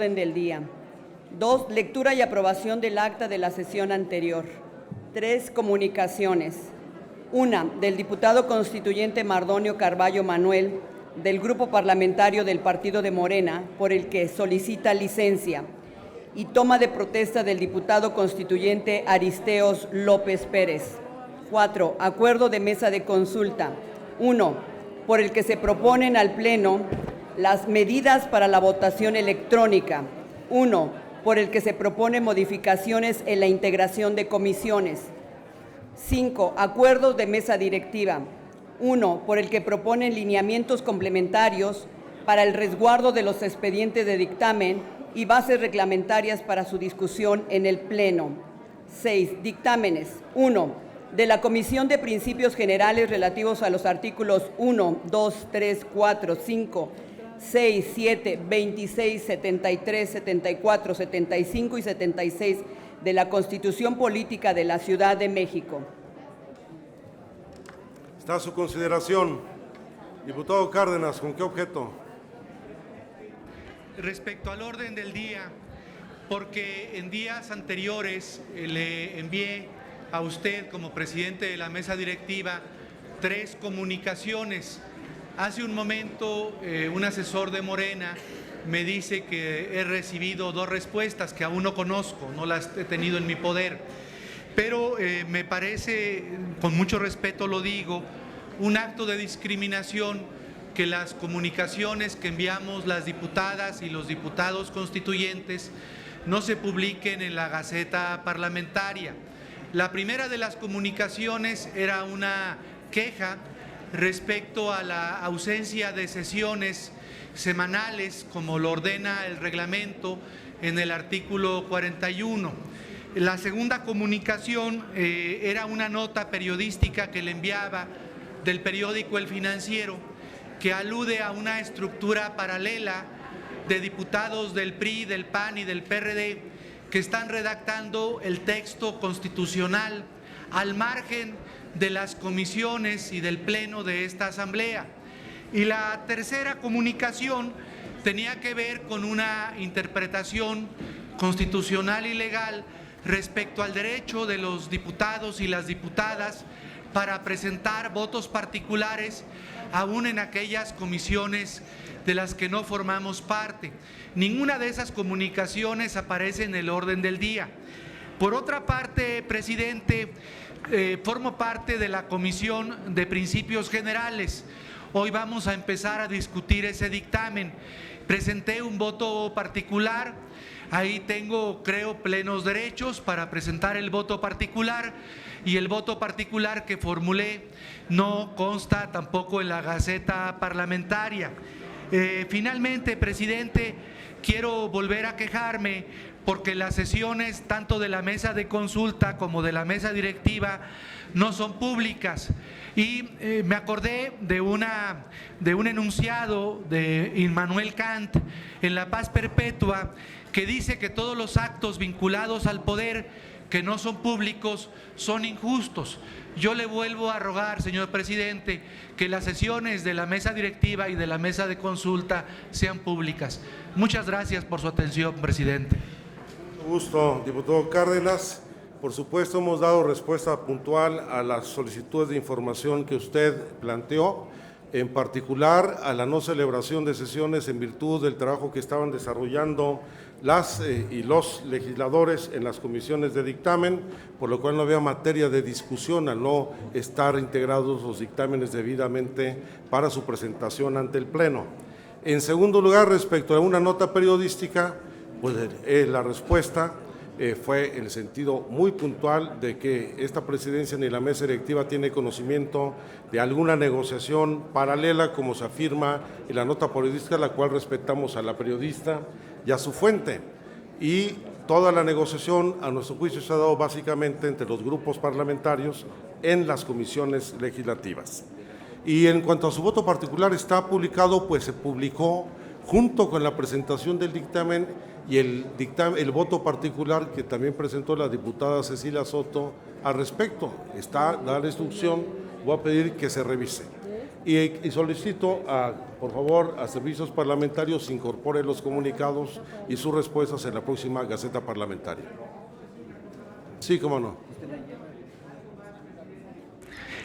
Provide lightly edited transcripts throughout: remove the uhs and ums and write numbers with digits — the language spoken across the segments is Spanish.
orden del día. 2. Lectura y aprobación del acta de la sesión anterior. 3. Comunicaciones. 1. Del diputado constituyente Mardonio Carballo Manuel, del Grupo Parlamentario del Partido de Morena, por el que solicita licencia, y toma de protesta del diputado constituyente Aristeos López Pérez. 4. Acuerdo de mesa de consulta. 1. Por el que se proponen al Pleno las medidas para la votación electrónica. 1. Por el que se proponen modificaciones en la integración de comisiones. 5. Acuerdos de mesa directiva. 1. Por el que proponen lineamientos complementarios para el resguardo de los expedientes de dictamen y bases reglamentarias para su discusión en el Pleno. 6. Dictámenes. 1. De la Comisión de Principios Generales relativos a los artículos 1, 2, 3, 4, 5, 6, 7, 26, 73, 74, 75 y 76 de la Constitución Política de la Ciudad de México. Está a su consideración. Diputado Cárdenas, ¿con qué objeto? Respecto al orden del día, porque en días anteriores le envié a usted como presidente de la mesa directiva 3 comunicaciones. Hace un momento un asesor de Morena me dice que he recibido 2 respuestas que aún no conozco, no las he tenido en mi poder, pero me parece, con mucho respeto lo digo, un acto de discriminación que las comunicaciones que enviamos las diputadas y los diputados constituyentes no se publiquen en la Gaceta Parlamentaria. La primera de las comunicaciones era una queja respecto a la ausencia de sesiones semanales, como lo ordena el reglamento en el artículo 41. La segunda comunicación era una nota periodística que le enviaba del periódico El Financiero, que alude a una estructura paralela de diputados del PRI, del PAN y del PRD que están redactando el texto constitucional al margen de las comisiones y del pleno de esta asamblea. Y la tercera comunicación tenía que ver con una interpretación constitucional y legal respecto al derecho de los diputados y las diputadas para presentar votos particulares aún en aquellas comisiones de las que no formamos parte. Ninguna de esas comunicaciones aparece en el orden del día. Por otra parte, presidente, formo parte de la Comisión de Principios Generales. Hoy vamos a empezar a discutir ese dictamen. Presenté un voto particular. Ahí tengo, creo, plenos derechos para presentar el voto particular, y el voto particular que formulé no consta tampoco en la Gaceta Parlamentaria. Finalmente, presidente, quiero volver a quejarme porque las sesiones tanto de la mesa de consulta como de la mesa directiva no son públicas. Y me acordé de un enunciado de Immanuel Kant en La Paz Perpetua, que dice que todos los actos vinculados al poder que no son públicos son injustos. Yo le vuelvo a rogar, señor presidente, que las sesiones de la mesa directiva y de la mesa de consulta sean públicas. Muchas gracias por su atención, presidente. Mucho gusto, diputado Cárdenas. Por supuesto, hemos dado respuesta puntual a las solicitudes de información que usted planteó, en particular a la no celebración de sesiones en virtud del trabajo que estaban desarrollando las y los legisladores en las comisiones de dictamen, por lo cual no había materia de discusión al no estar integrados los dictámenes debidamente para su presentación ante el Pleno. En segundo lugar, respecto a una nota periodística, pues la respuesta fue en el sentido muy puntual de que esta presidencia ni la mesa directiva tiene conocimiento de alguna negociación paralela, como se afirma en la nota periodística, la cual respetamos a la periodista y a su fuente. Y toda la negociación, a nuestro juicio, se ha dado básicamente entre los grupos parlamentarios en las comisiones legislativas. Y en cuanto a su voto particular, está publicado, pues se publicó junto con la presentación del dictamen y el voto particular que también presentó la diputada Cecilia Soto al respecto. Está dada la instrucción, voy a pedir que se revise. Y solicito, por favor, a Servicios Parlamentarios incorpore los comunicados y sus respuestas en la próxima Gaceta Parlamentaria. Sí, cómo no.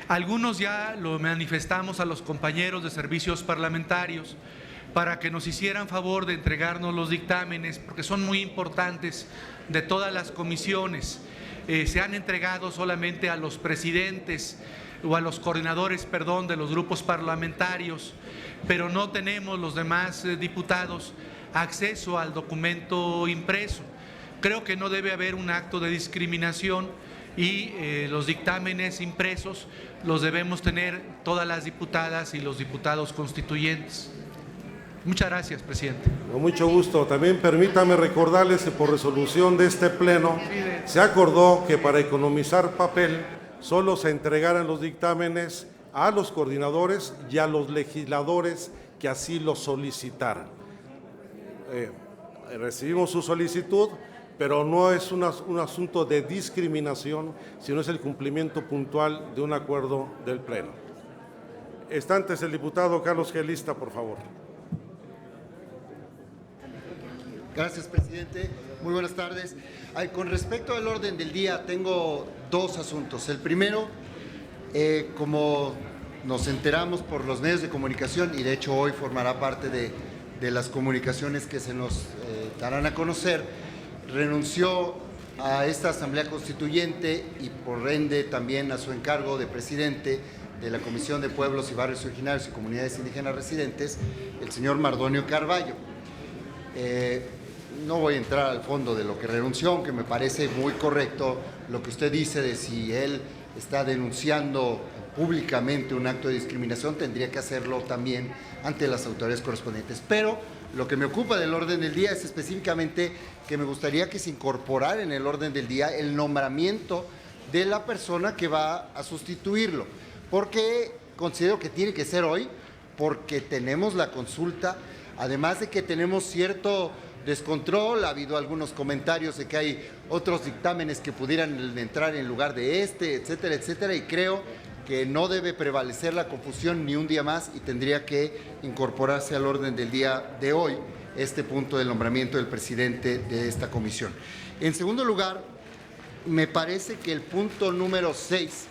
Algunos ya lo manifestamos a los compañeros de servicios parlamentarios para que nos hicieran favor de entregarnos los dictámenes, porque son muy importantes, de todas las comisiones. Se han entregado solamente a los presidentes o a los coordinadores, perdón, de los grupos parlamentarios, pero no tenemos los demás diputados acceso al documento impreso. Creo que no debe haber un acto de discriminación y los dictámenes impresos los debemos tener todas las diputadas y los diputados constituyentes. Muchas gracias, presidente. Con mucho gusto. También permítame recordarles que por resolución de este Pleno se acordó que para economizar papel solo se entregaran los dictámenes a los coordinadores y a los legisladores que así lo solicitaran. Recibimos su solicitud, pero no es un asunto de discriminación, sino es el cumplimiento puntual de un acuerdo del Pleno. Está antes el diputado Carlos Gelista, por favor. Gracias, presidente. Muy buenas tardes. Con respecto al orden del día, tengo dos asuntos. El primero, como nos enteramos por los medios de comunicación, y de hecho hoy formará parte de las comunicaciones que se nos darán a conocer, renunció a esta Asamblea Constituyente y por ende también a su encargo de presidente de la Comisión de Pueblos y Barrios Originarios y Comunidades Indígenas Residentes, el señor Mardonio Carballo. No voy a entrar al fondo de lo que renunció, aunque me parece muy correcto lo que usted dice de si él está denunciando públicamente un acto de discriminación, tendría que hacerlo también ante las autoridades correspondientes. Pero lo que me ocupa del orden del día es específicamente que me gustaría que se incorporara en el orden del día el nombramiento de la persona que va a sustituirlo. Porque considero que tiene que ser hoy, porque tenemos la consulta, además de que tenemos cierto descontrol, ha habido algunos comentarios de que hay otros dictámenes que pudieran entrar en lugar de este, etcétera, etcétera, y creo que no debe prevalecer la confusión ni un día más y tendría que incorporarse al orden del día de hoy este punto del nombramiento del presidente de esta comisión. En segundo lugar, me parece que el punto número 6,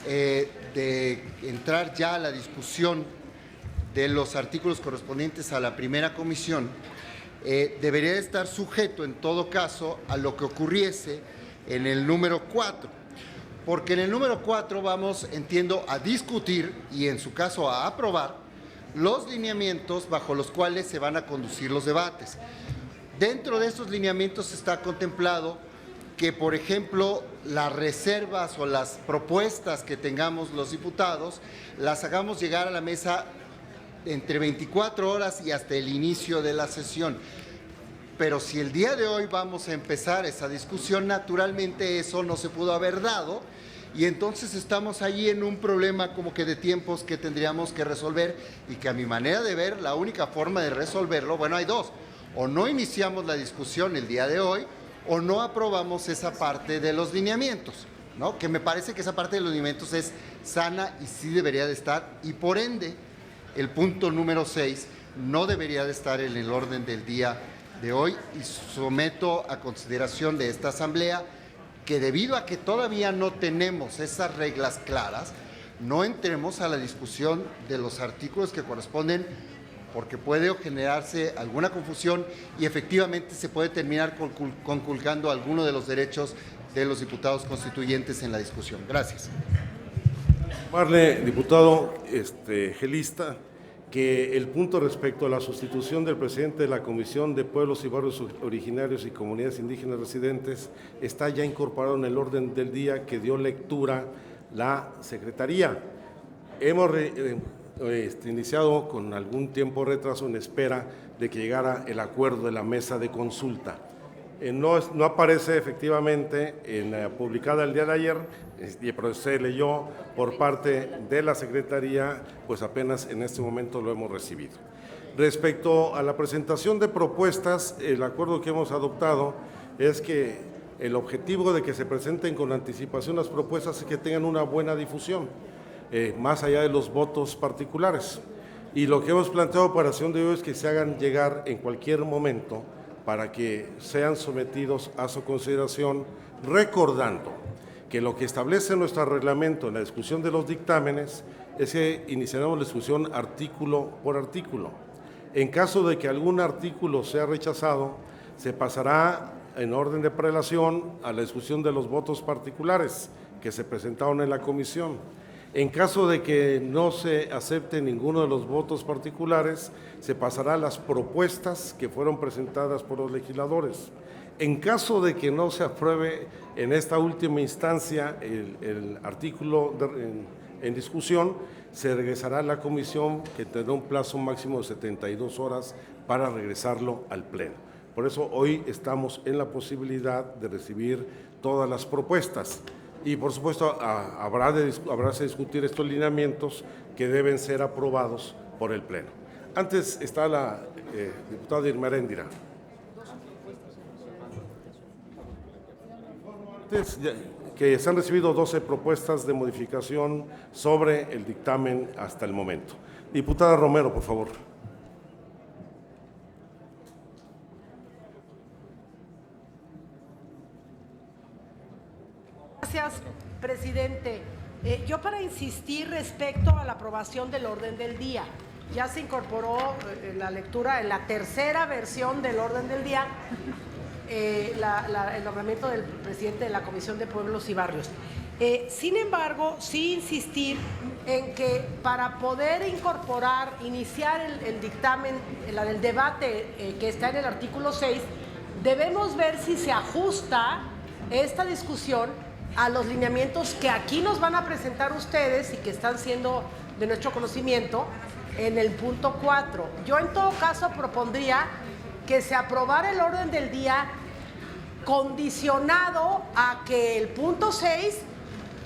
de entrar ya a la discusión de los artículos correspondientes a la primera comisión, debería estar sujeto en todo caso a lo que ocurriese en el número 4, porque en el número 4 vamos, entiendo, a discutir y en su caso a aprobar los lineamientos bajo los cuales se van a conducir los debates. Dentro de estos lineamientos está contemplado que, por ejemplo, las reservas o las propuestas que tengamos los diputados las hagamos llegar a la mesa entre 24 horas y hasta el inicio de la sesión. Pero si el día de hoy vamos a empezar esa discusión, naturalmente eso no se pudo haber dado y entonces estamos allí en un problema como que de tiempos que tendríamos que resolver y que a mi manera de ver la única forma de resolverlo, bueno, hay dos: o no iniciamos la discusión el día de hoy o no aprobamos esa parte de los lineamientos, ¿no? Que me parece que esa parte de los lineamientos es sana y sí debería de estar, y por ende el punto número 6 no debería de estar en el orden del día de hoy y someto a consideración de esta asamblea que, debido a que todavía no tenemos esas reglas claras, no entremos a la discusión de los artículos que corresponden, porque puede generarse alguna confusión y efectivamente se puede terminar conculcando alguno de los derechos de los diputados constituyentes en la discusión. Gracias. Diputado Gelista, que el punto respecto a la sustitución del presidente de la Comisión de Pueblos y Barrios Originarios y Comunidades Indígenas Residentes está ya incorporado en el orden del día que dio lectura la Secretaría. Hemos iniciado con algún tiempo de retraso en espera de que llegara el acuerdo de la mesa de consulta. No aparece efectivamente publicada el día de ayer, pero se leyó por parte de la Secretaría, pues apenas en este momento lo hemos recibido. Respecto a la presentación de propuestas, el acuerdo que hemos adoptado es que el objetivo de que se presenten con anticipación las propuestas es que tengan una buena difusión. más allá de los votos particulares. Y lo que hemos planteado para acción de hoy es que se hagan llegar en cualquier momento para que sean sometidos a su consideración, recordando que lo que establece nuestro reglamento en la discusión de los dictámenes es que iniciaremos la discusión artículo por artículo. En caso de que algún artículo sea rechazado, se pasará en orden de prelación a la discusión de los votos particulares que se presentaron en la comisión. En caso de que no se acepte ninguno de los votos particulares, se pasará a las propuestas que fueron presentadas por los legisladores. En caso de que no se apruebe en esta última instancia el artículo en discusión, se regresará a la comisión, que tendrá un plazo máximo de 72 horas para regresarlo al Pleno. Por eso hoy estamos en la posibilidad de recibir todas las propuestas. Y por supuesto habrá de discutir estos lineamientos que deben ser aprobados por el Pleno. Antes está la diputada Irma Heréndira. Que se han recibido 12 propuestas de modificación sobre el dictamen hasta el momento. Diputada Romero, por favor. Gracias, presidente. Yo para insistir respecto a la aprobación del orden del día. Ya se incorporó la lectura en la tercera versión del orden del día, el nombramiento del presidente de la Comisión de Pueblos y Barrios. Sin embargo, sí insistir en que para poder iniciar el dictamen, el debate que está en el artículo 6, debemos ver si se ajusta esta discusión a los lineamientos que aquí nos van a presentar ustedes y que están siendo de nuestro conocimiento en el punto 4. Yo en todo caso propondría que se aprobara el orden del día condicionado a que el punto 6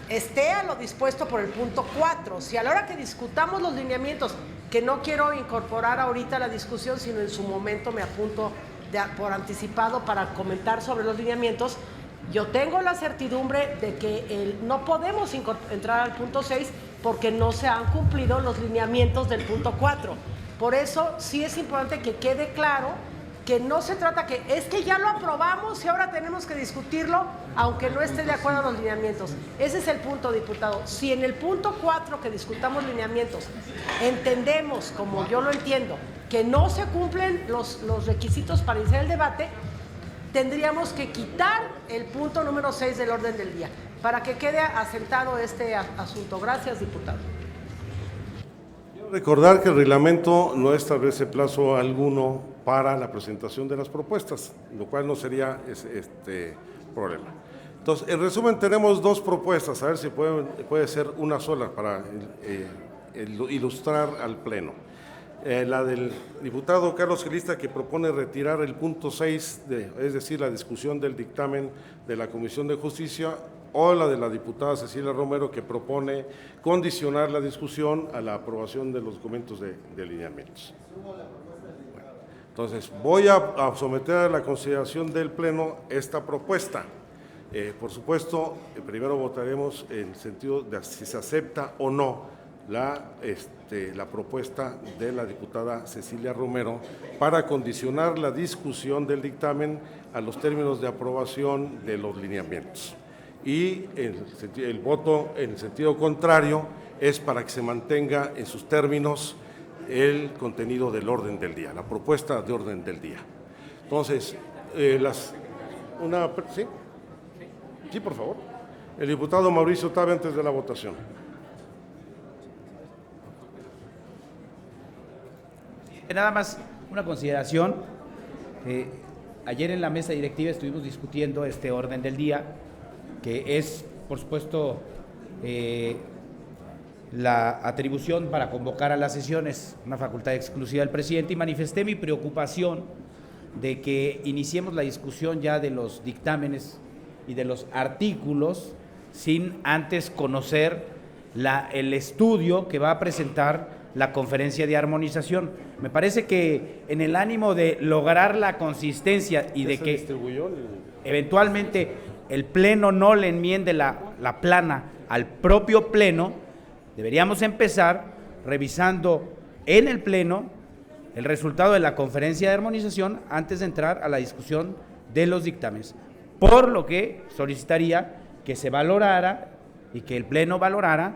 esté a lo dispuesto por el punto 4. Si a la hora que discutamos los lineamientos, que no quiero incorporar ahorita la discusión, sino en su momento me apunto por anticipado para comentar sobre los lineamientos, yo tengo la certidumbre de que no podemos entrar al punto 6 porque no se han cumplido los lineamientos del punto 4. Por eso sí es importante que quede claro que no se trata que es que ya lo aprobamos y ahora tenemos que discutirlo aunque no esté de acuerdo a los lineamientos. Ese es el punto, diputado. Si en el punto 4 que discutamos lineamientos entendemos, como yo lo entiendo, que no se cumplen los requisitos para iniciar el debate, tendríamos que quitar el punto número 6 del orden del día para que quede asentado este asunto. Gracias, diputado. Quiero recordar que el reglamento no establece plazo alguno para la presentación de las propuestas, lo cual no sería problema. Entonces, en resumen, tenemos dos propuestas, a ver si puede ser una sola para ilustrar al Pleno. La del diputado Carlos Gelista, que propone retirar el punto 6, es decir, la discusión del dictamen de la Comisión de Justicia, o la de la diputada Cecilia Romero, que propone condicionar la discusión a la aprobación de los documentos de lineamientos. Entonces, voy a someter a la consideración del Pleno esta propuesta. Por supuesto, primero votaremos en el sentido de si se acepta o no la propuesta de la diputada Cecilia Romero para condicionar la discusión del dictamen a los términos de aprobación de los lineamientos. Y el voto en el sentido contrario es para que se mantenga en sus términos el contenido del orden del día, la propuesta de orden del día. Entonces, ¿sí? Sí, por favor. El diputado Mauricio Tabe, antes de la votación. Nada más una consideración. Ayer en la mesa directiva estuvimos discutiendo este orden del día, que es, por supuesto, la atribución para convocar a las sesiones, una facultad exclusiva del presidente, y manifesté mi preocupación de que iniciemos la discusión ya de los dictámenes y de los artículos sin antes conocer el estudio que va a presentar la conferencia de armonización. Me parece que en el ánimo de lograr la consistencia y de que eventualmente el Pleno no le enmiende la plana al propio Pleno, Deberíamos empezar revisando en el Pleno el resultado de la conferencia de armonización antes de entrar a la discusión de los dictámenes, por lo que solicitaría que se valorara y que el Pleno valorara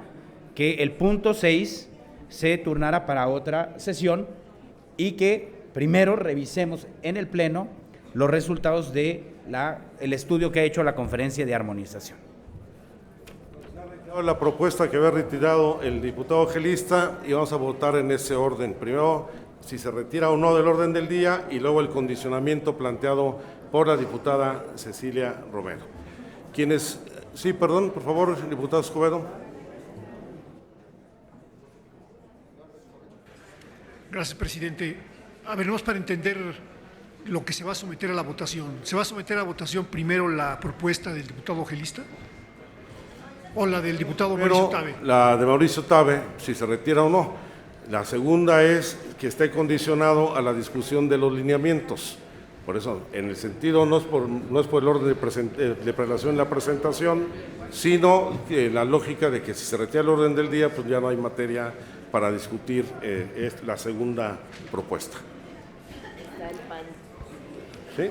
que el punto 6 se turnara para otra sesión y que primero revisemos en el Pleno los resultados de el estudio que ha hecho la conferencia de armonización. La propuesta que había retirado el diputado gelista y vamos a votar en ese orden. Primero, si se retira o no del orden del día y luego el condicionamiento planteado por la diputada Cecilia Romero. ¿Quiénes? Sí, perdón, por favor, diputado Escobedo. Gracias, presidente. A ver, vamos para entender lo que se va a someter a la votación. ¿Se va a someter a votación primero la propuesta del diputado gelista o la del diputado Mauricio Tabe? La de Mauricio Tabe, si se retira o no. La segunda es que esté condicionado a la discusión de los lineamientos. Por eso, en el sentido, no es por el orden de prelación en la presentación, sino la lógica de que si se retira el orden del día, pues ya no hay materia para discutir la segunda propuesta. ¿Sí?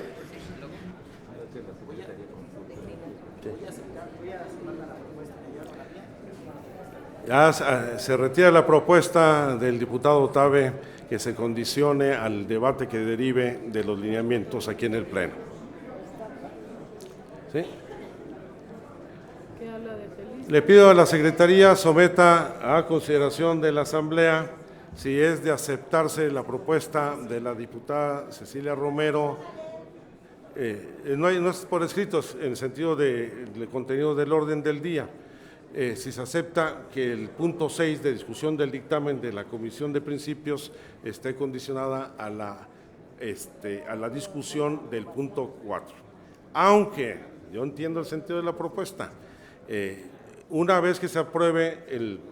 Ya se retira la propuesta del diputado Tabe que se condicione al debate que derive de los lineamientos aquí en el Pleno. ¿Sí? Le pido a la Secretaría someta a consideración de la Asamblea si es de aceptarse la propuesta de la diputada Cecilia Romero. No es por escritos en el sentido del contenido del orden del día. Si se acepta que el punto 6 de discusión del dictamen de la Comisión de Principios esté condicionada a la discusión del punto 4. Aunque yo entiendo el sentido de la propuesta, una vez que se apruebe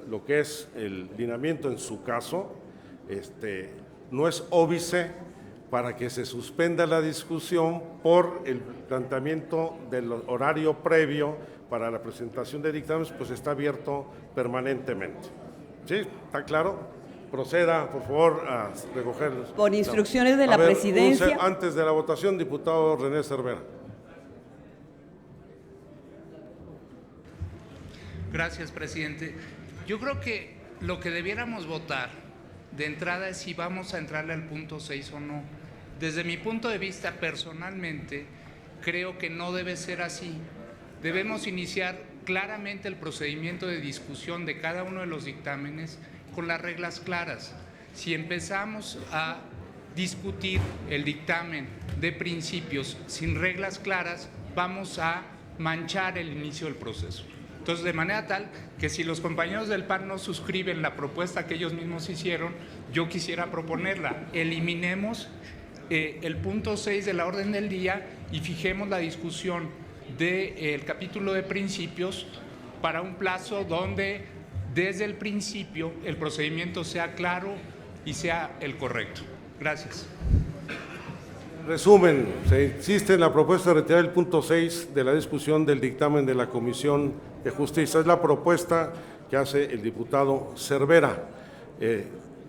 lo que es el lineamiento en su caso, no es óbice para que se suspenda la discusión por el planteamiento del horario previo para la presentación de dictámenes, pues está abierto permanentemente. ¿Sí? ¿Está claro? Proceda, por favor, a recogerlos. Por instrucciones de la presidencia. Antes de la votación, diputado René Cervera. Gracias, presidente. Yo creo que lo que debiéramos votar de entrada es si vamos a entrarle al punto 6 o no. Desde mi punto de vista, personalmente, creo que no debe ser así. Debemos iniciar claramente el procedimiento de discusión de cada uno de los dictámenes con las reglas claras. Si empezamos a discutir el dictamen de principios sin reglas claras, vamos a manchar el inicio del proceso. Entonces, de manera tal que si los compañeros del PAN no suscriben la propuesta que ellos mismos hicieron, yo quisiera proponerla. Eliminemos el punto 6 de la orden del día y fijemos la discusión del capítulo de principios para un plazo donde desde el principio el procedimiento sea claro y sea el correcto. Gracias. Resumen, se insiste en la propuesta de retirar el punto 6 de la discusión del dictamen de la Comisión de Justicia. Es la propuesta que hace el diputado Cervera.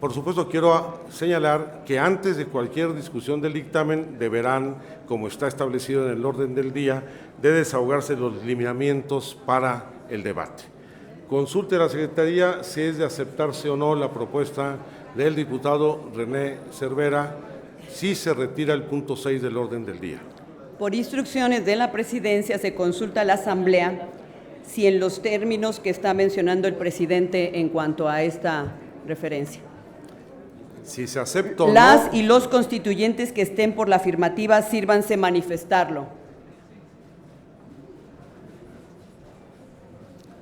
Por supuesto, quiero señalar que antes de cualquier discusión del dictamen deberán, como está establecido en el orden del día, de desahogarse los lineamientos para el debate. Consulte a la Secretaría si es de aceptarse o no la propuesta del diputado René Cervera, si se retira el punto 6 del orden del día. Por instrucciones de la presidencia se consulta a la Asamblea si en los términos que está mencionando el presidente en cuanto a esta referencia. Si se acepta o no. Las y los constituyentes que estén por la afirmativa, sírvanse manifestarlo.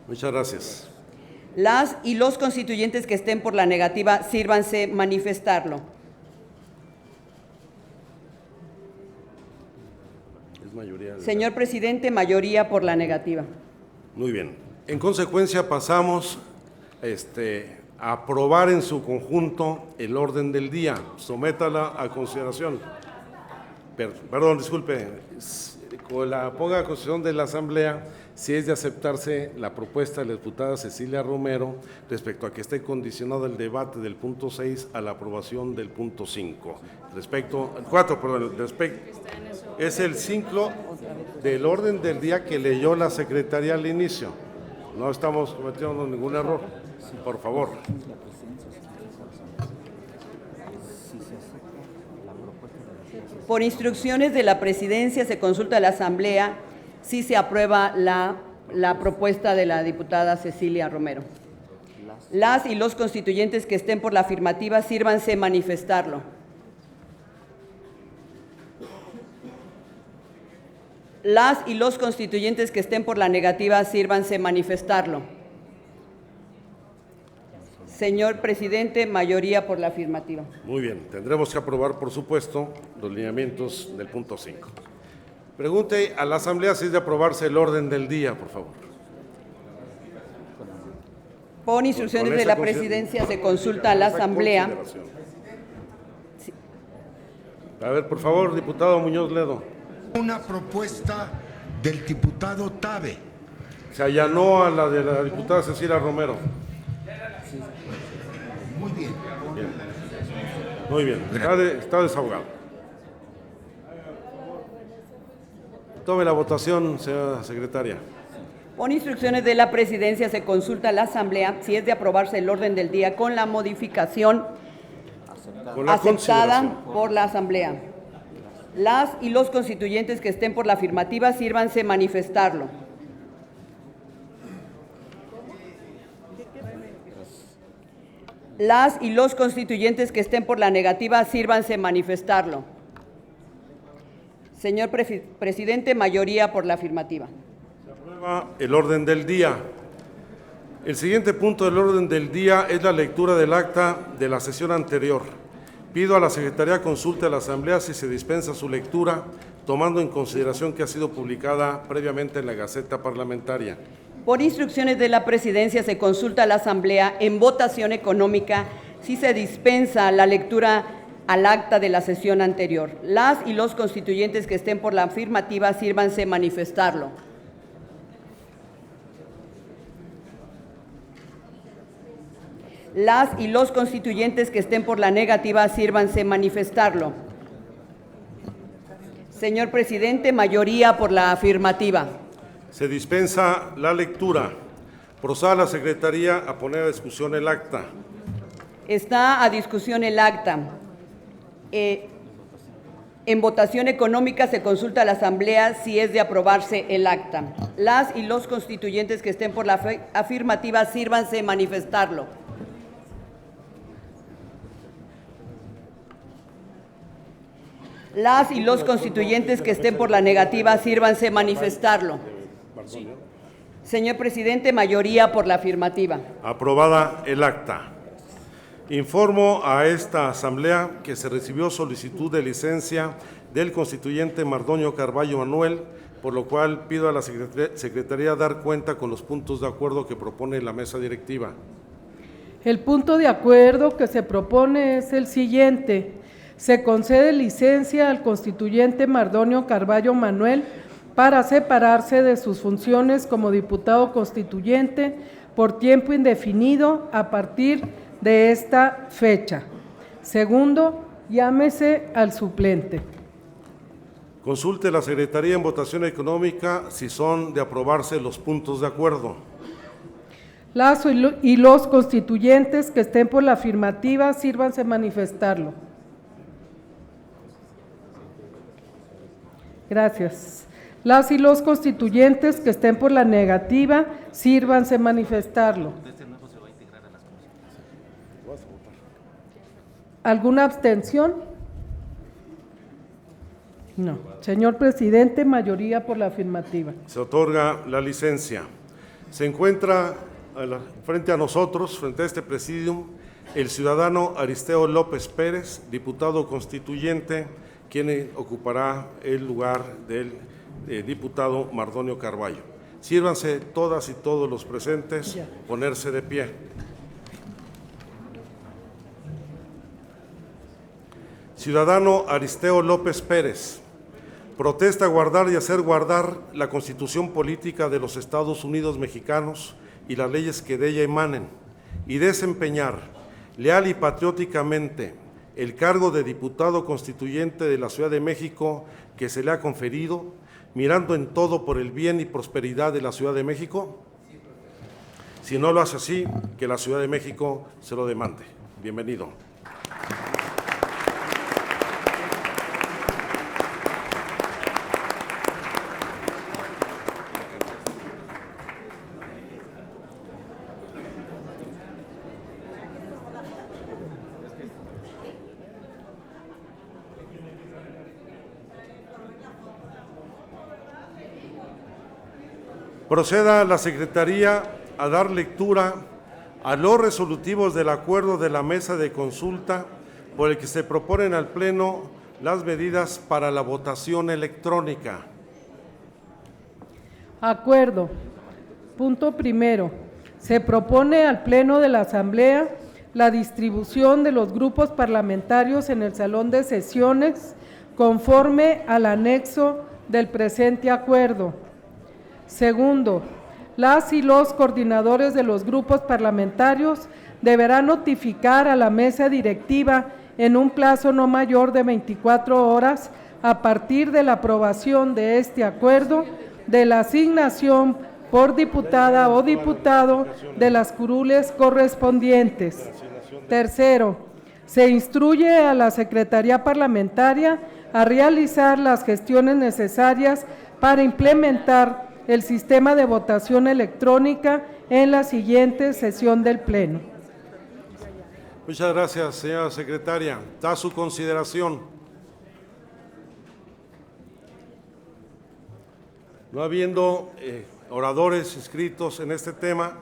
Muchas gracias. Las y los constituyentes que estén por la negativa, sírvanse manifestarlo. Es mayoría. Señor presidente, mayoría por la negativa. Muy bien. En consecuencia, pasamos a aprobar en su conjunto el orden del día. Sométala a consideración. Perdón, disculpe, con la ponga a consideración de la Asamblea si es de aceptarse la propuesta de la diputada Cecilia Romero respecto a que esté condicionado el debate del punto 6 a la aprobación del punto 5. Es el ciclo del orden del día que leyó la secretaria al inicio. No estamos cometiendo ningún error, por favor. Por instrucciones de la Presidencia se consulta a la Asamblea si se aprueba la propuesta de la diputada Cecilia Romero. Las y los constituyentes que estén por la afirmativa, sírvanse manifestarlo. Las y los constituyentes que estén por la negativa, sírvanse manifestarlo. Señor presidente, mayoría por la afirmativa. Muy bien, tendremos que aprobar, por supuesto, los lineamientos del punto 5. Pregunte a la Asamblea si es de aprobarse el orden del día, por favor. Por instrucciones de la Presidencia se consulta a la Asamblea. Sí. A ver, por favor, diputado Muñoz Ledo. Una propuesta del diputado Tabe. Se allanó a la de la diputada Cecilia Romero. Muy bien. Muy bien, está desahogado. Tome la votación, señora secretaria. Por instrucciones de la Presidencia se consulta a la Asamblea si es de aprobarse el orden del día con la modificación aceptada por la Asamblea. Las y los constituyentes que estén por la afirmativa, sírvanse manifestarlo. Las y los constituyentes que estén por la negativa, sírvanse manifestarlo. Señor presidente, mayoría por la afirmativa. Se aprueba el orden del día. El siguiente punto del orden del día es la lectura del acta de la sesión anterior. Pido a la Secretaría consulte a la Asamblea si se dispensa su lectura, tomando en consideración que ha sido publicada previamente en la Gaceta Parlamentaria. Por instrucciones de la Presidencia se consulta a la Asamblea en votación económica si se dispensa la lectura al acta de la sesión anterior. Las y los constituyentes que estén por la afirmativa, sírvanse manifestarlo. Las y los constituyentes que estén por la negativa, sírvanse manifestarlo. Señor presidente, mayoría por la afirmativa. Se dispensa la lectura. Proceda la Secretaría a poner a discusión el acta. Está a discusión el acta. En votación económica se consulta a la Asamblea si es de aprobarse el acta. Las y los constituyentes que estén por la afirmativa, sírvanse manifestarlo. Las y los constituyentes que estén por la negativa, sírvanse manifestarlo. Señor presidente, mayoría por la afirmativa. Aprobada el acta. Informo a esta Asamblea que se recibió solicitud de licencia del constituyente Mardonio Carballo Manuel, por lo cual pido a la Secretaría dar cuenta con los puntos de acuerdo que propone la mesa directiva. El punto de acuerdo que se propone es el siguiente. Se concede licencia al constituyente Mardonio Carballo Manuel para separarse de sus funciones como diputado constituyente por tiempo indefinido a partir de esta fecha. Segundo, llámese al suplente. Consulte la Secretaría en votación económica si son de aprobarse los puntos de acuerdo. Las y los constituyentes que estén por la afirmativa, sírvanse manifestarlo. Gracias. Las y los constituyentes que estén por la negativa, sírvanse manifestarlo. ¿Alguna abstención? No. Señor presidente, mayoría por la afirmativa. Se otorga la licencia. Se encuentra frente a nosotros, frente a este presidium, el ciudadano Aristeo López Pérez, diputado constituyente, quien ocupará el lugar del diputado Mardonio Carballo. Sírvanse todas y todos los presentes ponerse de pie. Ciudadano Aristeo López Pérez. Protesta guardar y hacer guardar la Constitución política de los Estados Unidos mexicanos y las leyes que de ella emanen, y desempeñar leal y patrióticamente el cargo de diputado constituyente de la Ciudad de México que se le ha conferido, mirando en todo por el bien y prosperidad de la Ciudad de México. Si no lo hace así, que la Ciudad de México se lo demande. Bienvenido. Proceda la Secretaría a dar lectura a los resolutivos del acuerdo de la mesa de consulta por el que se proponen al Pleno las medidas para la votación electrónica. Acuerdo. Punto primero. Se propone al Pleno de la Asamblea la distribución de los grupos parlamentarios en el salón de sesiones conforme al anexo del presente acuerdo. Segundo, las y los coordinadores de los grupos parlamentarios deberán notificar a la mesa directiva en un plazo no mayor de 24 horas a partir de la aprobación de este acuerdo de la asignación por diputada o diputado de las curules correspondientes. Tercero, se instruye a la Secretaría Parlamentaria a realizar las gestiones necesarias para implementar el sistema de votación electrónica en la siguiente sesión del Pleno. Muchas gracias, señora secretaria. Está a su consideración. No habiendo oradores inscritos en este tema,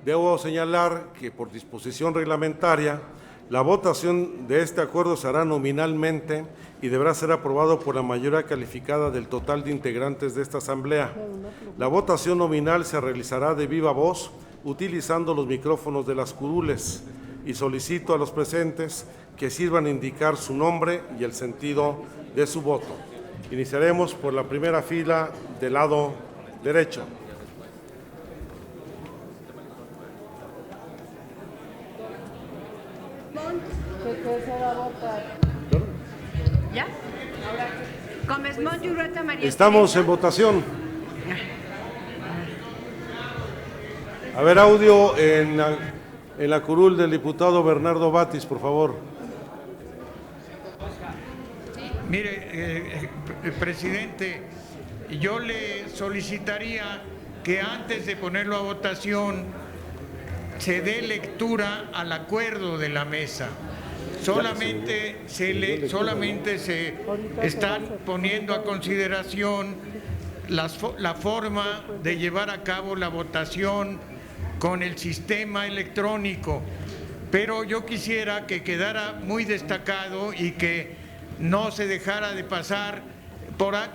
debo señalar que por disposición reglamentaria, la votación de este acuerdo se hará nominalmente y deberá ser aprobado por la mayoría calificada del total de integrantes de esta Asamblea. La votación nominal se realizará de viva voz, utilizando los micrófonos de las curules, y solicito a los presentes que sirvan a indicar su nombre y el sentido de su voto. Iniciaremos por la primera fila del lado derecho. ¿Qué se va a votar? ¿Ya? Gómez Montt y Urrueta María. Estamos en votación. A ver, audio en la curul del diputado Bernardo Batis, por favor. Mire, presidente, yo le solicitaría que antes de ponerlo a votación se dé lectura al acuerdo de la mesa. Solamente se están poniendo a consideración la forma de llevar a cabo la votación con el sistema electrónico, pero yo quisiera que quedara muy destacado y que no se dejara de pasar,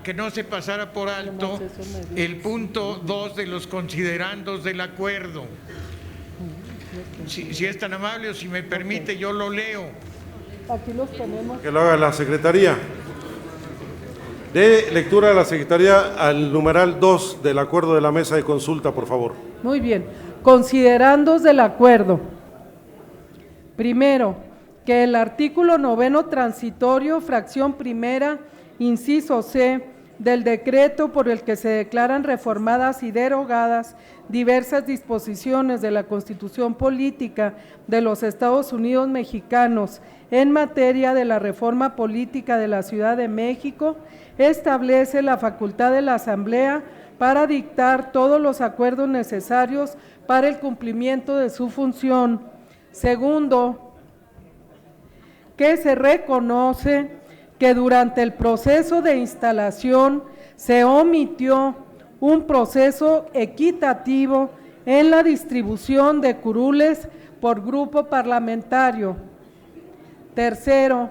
que no se pasara por alto el punto 2 de los considerandos del acuerdo. Si es tan amable o si me permite, yo lo leo. Aquí los tenemos. Que lo haga la Secretaría. Dé lectura a la Secretaría al numeral 2 del acuerdo de la mesa de consulta, por favor. Muy bien. Considerandos del acuerdo. Primero, que el artículo 9º transitorio, fracción primera, inciso C, del decreto por el que se declaran reformadas y derogadas diversas disposiciones de la Constitución Política de los Estados Unidos Mexicanos en materia de la reforma política de la Ciudad de México, establece la facultad de la Asamblea para dictar todos los acuerdos necesarios para el cumplimiento de su función. Segundo, que se reconoce que durante el proceso de instalación se omitió un proceso equitativo en la distribución de curules por grupo parlamentario. Tercero,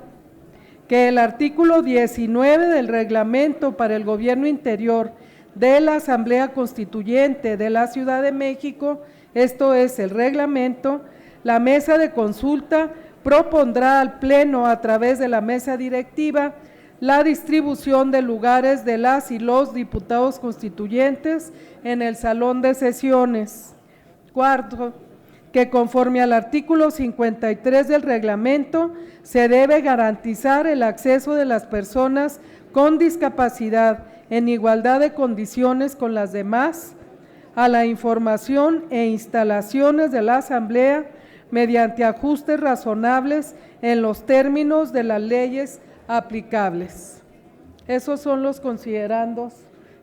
que el artículo 19 del reglamento para el gobierno interior de la Asamblea Constituyente de la Ciudad de México, esto es el reglamento, la mesa de consulta propondrá al Pleno a través de la mesa directiva la distribución de lugares de las y los diputados constituyentes en el salón de sesiones. Cuarto, que conforme al artículo 53 del reglamento se debe garantizar el acceso de las personas con discapacidad en igualdad de condiciones con las demás a la información e instalaciones de la Asamblea mediante ajustes razonables en los términos de las leyes aplicables. Esos son los considerandos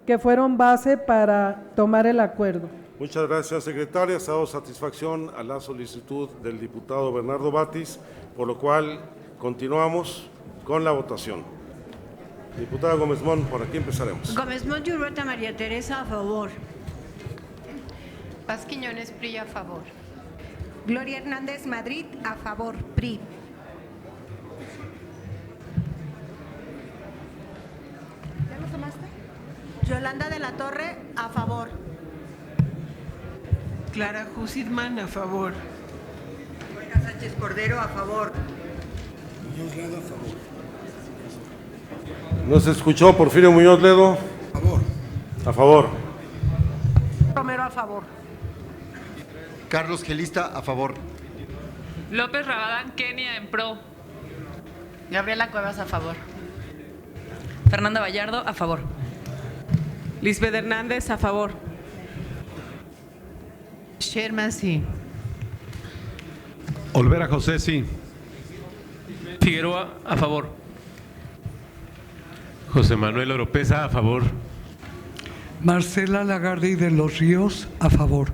que fueron base para tomar el acuerdo. Muchas gracias, secretaria. Se ha dado satisfacción a la solicitud del diputado Bernardo Batis, por lo cual continuamos con la votación. Diputada Gómez Mont, por aquí empezaremos. Gómez Mont y Urrueta María Teresa, a favor. Paz Quiñones, PRI, a favor. Gloria Hernández Madrid, a favor, PRI. ¿Ya lo tomaste? Yolanda de la Torre, a favor. Clara Hussitman, a favor. Olga Sánchez Cordero, a favor. Muñoz Ledo, a favor. ¿No se escuchó? Porfirio Muñoz Ledo. A favor. A favor. Romero, a favor. Carlos Gelista, a favor. López Rabadán Kenia, en pro. Gabriela Cuevas, a favor. Fernanda Vallardo, a favor. Lisbeth Hernández, a favor. Sherman, sí. Olvera José, sí. Figueroa, a favor. José Manuel Oropesa, a favor. Marcela Lagarde de los Ríos, a favor.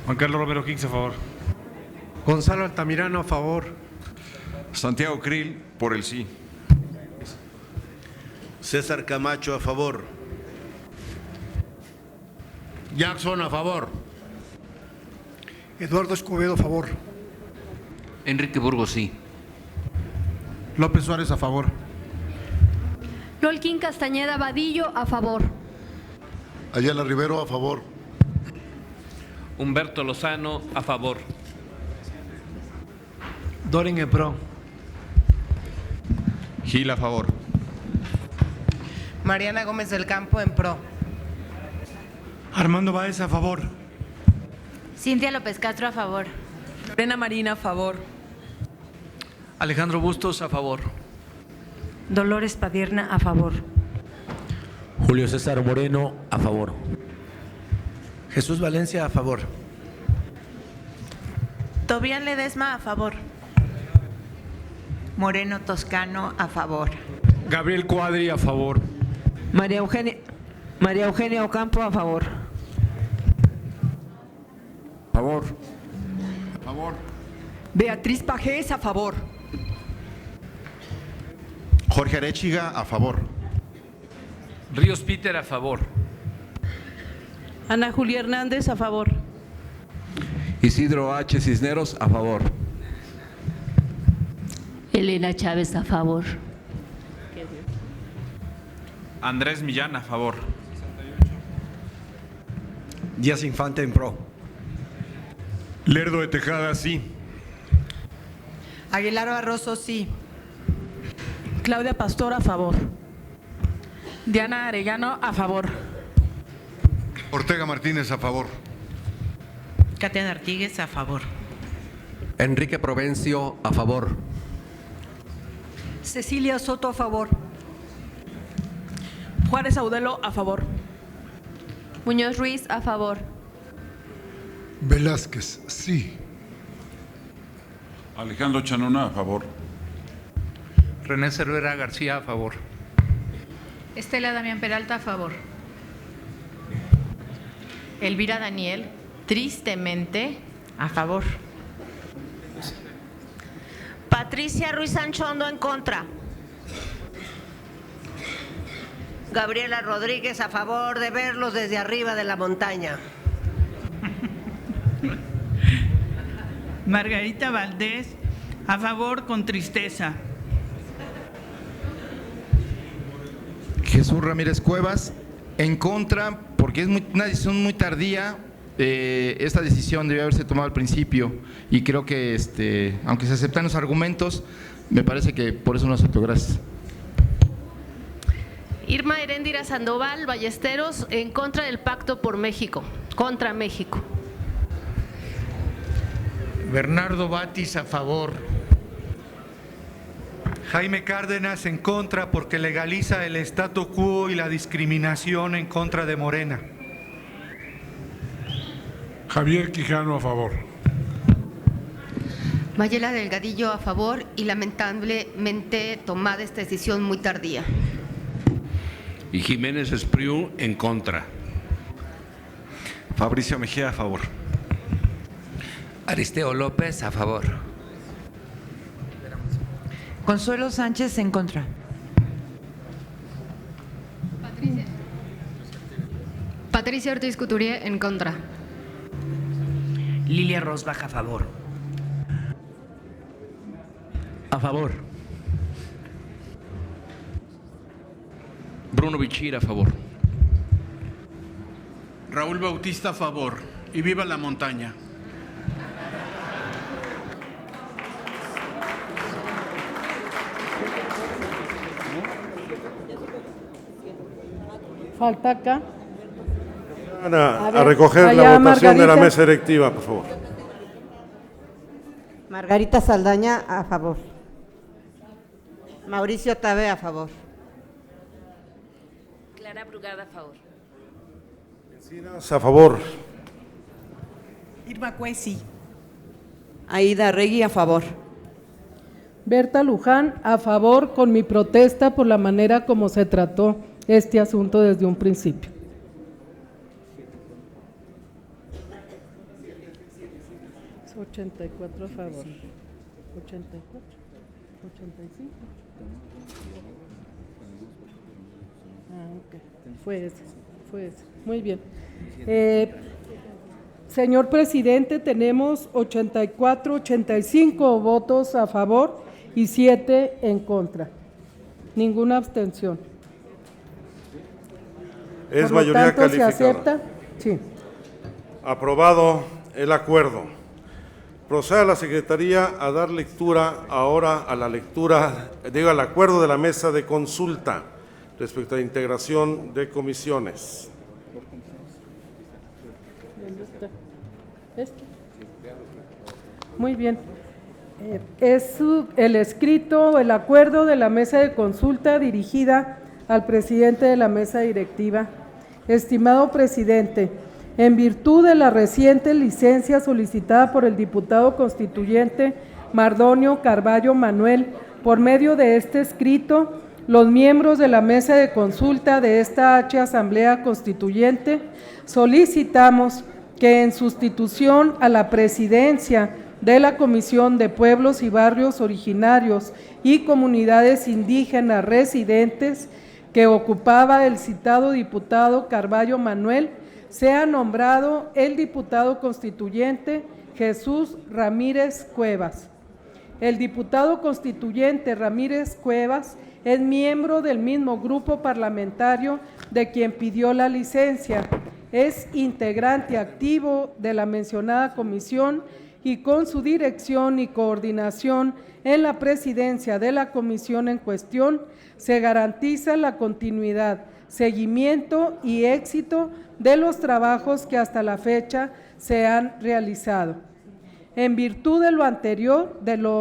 Juan Carlos Romero Hicks, a favor. Gonzalo Altamirano, a favor. Santiago Krill, por el sí. César Camacho, a favor. Jackson, a favor. Eduardo Escobedo, a favor. Enrique Burgos, sí. López Suárez, a favor. Lolquín Castañeda Vadillo, a favor. Ayala Rivero, a favor. Humberto Lozano, a favor. Doren, en pro. Gil, a favor. Mariana Gómez del Campo, en pro. Armando Báez, a favor. Cintia López Castro, a favor. Lorena Marina, a favor. Alejandro Bustos, a favor. Dolores Padierna, a favor. Julio César Moreno, a favor. Jesús Valencia, a favor. Tobián Ledesma, a favor. Moreno Toscano, a favor. Gabriel Cuadri, a favor. María Eugenia Ocampo, a favor. A favor. A favor. Beatriz Pajés, a favor. Jorge Arechiga, a favor. Ríos Peter, a favor. Ana Julia Hernández, a favor. Isidro H. Cisneros, a favor. Elena Chávez, a favor. Andrés Millán, a favor. Díaz Infante, en pro. Lerdo de Tejada, sí. Aguilar Barroso, sí. Claudia Pastor, a favor. Diana Arellano, a favor. Ortega Martínez, a favor. Katia Artigues, a favor. Enrique Provencio, a favor. Cecilia Soto, a favor. Juárez Audelo, a favor. Muñoz Ruiz, a favor. Velázquez, sí. Alejandro Chanona, a favor. René Cervera García, a favor. Estela Damián Peralta, a favor. Elvira Daniel, tristemente, a favor. Patricia Ruiz Anchondo, en contra. Gabriela Rodríguez, a favor de verlos desde arriba de la montaña. Margarita Valdés, a favor con tristeza. Jesús Ramírez Cuevas, en contra, porque es una decisión muy tardía, esta decisión debió haberse tomado al principio y creo que, aunque se aceptan los argumentos, me parece que por eso no acepto. Gracias. Irma Heréndira Sandoval Ballesteros, en contra del Pacto por México, contra México. Bernardo Batis, a favor. Jaime Cárdenas, en contra, porque legaliza el statu quo y la discriminación en contra de Morena. Javier Quijano, a favor. Mayela Delgadillo, a favor, y lamentablemente tomada esta decisión muy tardía. Y Jiménez Espriu, en contra. Fabricio Mejía, a favor. Aristeo López, a favor. Consuelo Sánchez, en contra. Patricia Ortiz Couturier, en contra. Lilia Rosbach, a favor. A favor. Bruno Bichir, a favor. Raúl Bautista, a favor. Y viva la montaña. Falta acá. A recoger la votación de la mesa directiva, por favor. Margarita Saldaña, a favor. Mauricio Tabe, a favor. Clara Brugada, a favor. A favor. Irma Cuesi. Aida Regui, a favor. Berta Luján, a favor, con mi protesta por la manera como se trató este asunto desde un principio. Es 84 a favor. 84, 85. Ok. Fue ese. Muy bien. Señor presidente, tenemos 84, 85 votos a favor y 7 en contra. Ninguna abstención. Es Por lo mayoría tanto, calificada. ¿se acepta? Sí. Aprobado el acuerdo. Proceda la Secretaría a dar lectura ahora a al acuerdo de la mesa de consulta respecto a la integración de comisiones. ¿Dónde está? ¿Este? Muy bien. Es el escrito, el acuerdo de la mesa de consulta dirigida al presidente de la mesa directiva. Estimado presidente, en virtud de la reciente licencia solicitada por el diputado constituyente Mardonio Carballo Manuel, por medio de este escrito, los miembros de la mesa de consulta de esta Asamblea Constituyente solicitamos que en sustitución a la presidencia de la Comisión de Pueblos y Barrios Originarios y Comunidades Indígenas Residentes que ocupaba el citado diputado Carballo Manuel, sea nombrado el diputado constituyente Jesús Ramírez Cuevas. El diputado constituyente Ramírez Cuevas es miembro del mismo grupo parlamentario de quien pidió la licencia, es integrante activo de la mencionada comisión y con su dirección y coordinación en la presidencia de la comisión en cuestión se garantiza la continuidad, seguimiento y éxito de los trabajos que hasta la fecha se han realizado. En virtud de lo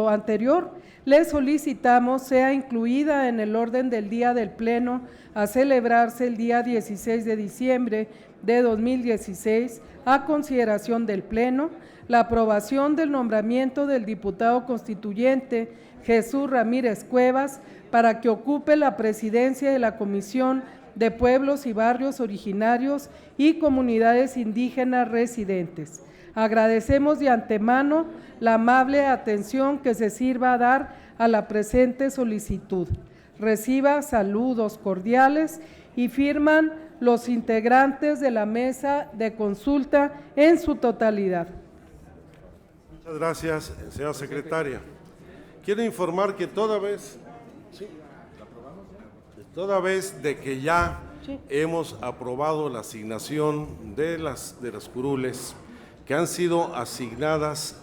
anterior, le solicitamos sea incluida en el orden del día del Pleno a celebrarse el día 16 de diciembre de 2016, a consideración del Pleno, la aprobación del nombramiento del diputado constituyente Jesús Ramírez Cuevas para que ocupe la presidencia de la Comisión de Pueblos y Barrios Originarios y Comunidades Indígenas Residentes. Agradecemos de antemano la amable atención que se sirva a dar a la presente solicitud. Reciba saludos cordiales y firman los integrantes de la mesa de consulta en su totalidad. Muchas gracias, señora secretaria. Quiero informar que toda vez de que ya hemos aprobado la asignación de las curules que han sido asignadas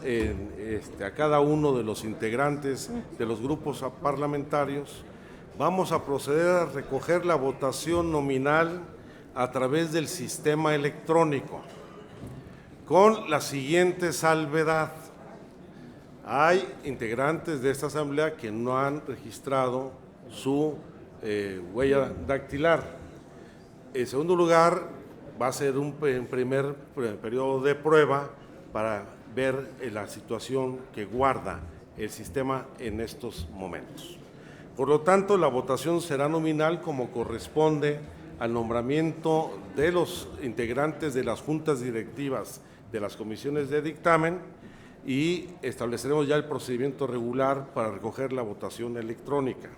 a cada uno de los integrantes de los grupos parlamentarios. Vamos a proceder a recoger la votación nominal a través del sistema electrónico, con la siguiente salvedad. Hay integrantes de esta asamblea que no han registrado su huella dactilar. En segundo lugar, va a ser un primer periodo de prueba para ver la situación que guarda el sistema en estos momentos. Por lo tanto, la votación será nominal como corresponde al nombramiento de los integrantes de las juntas directivas de las comisiones de dictamen y estableceremos ya el procedimiento regular para recoger la votación electrónica.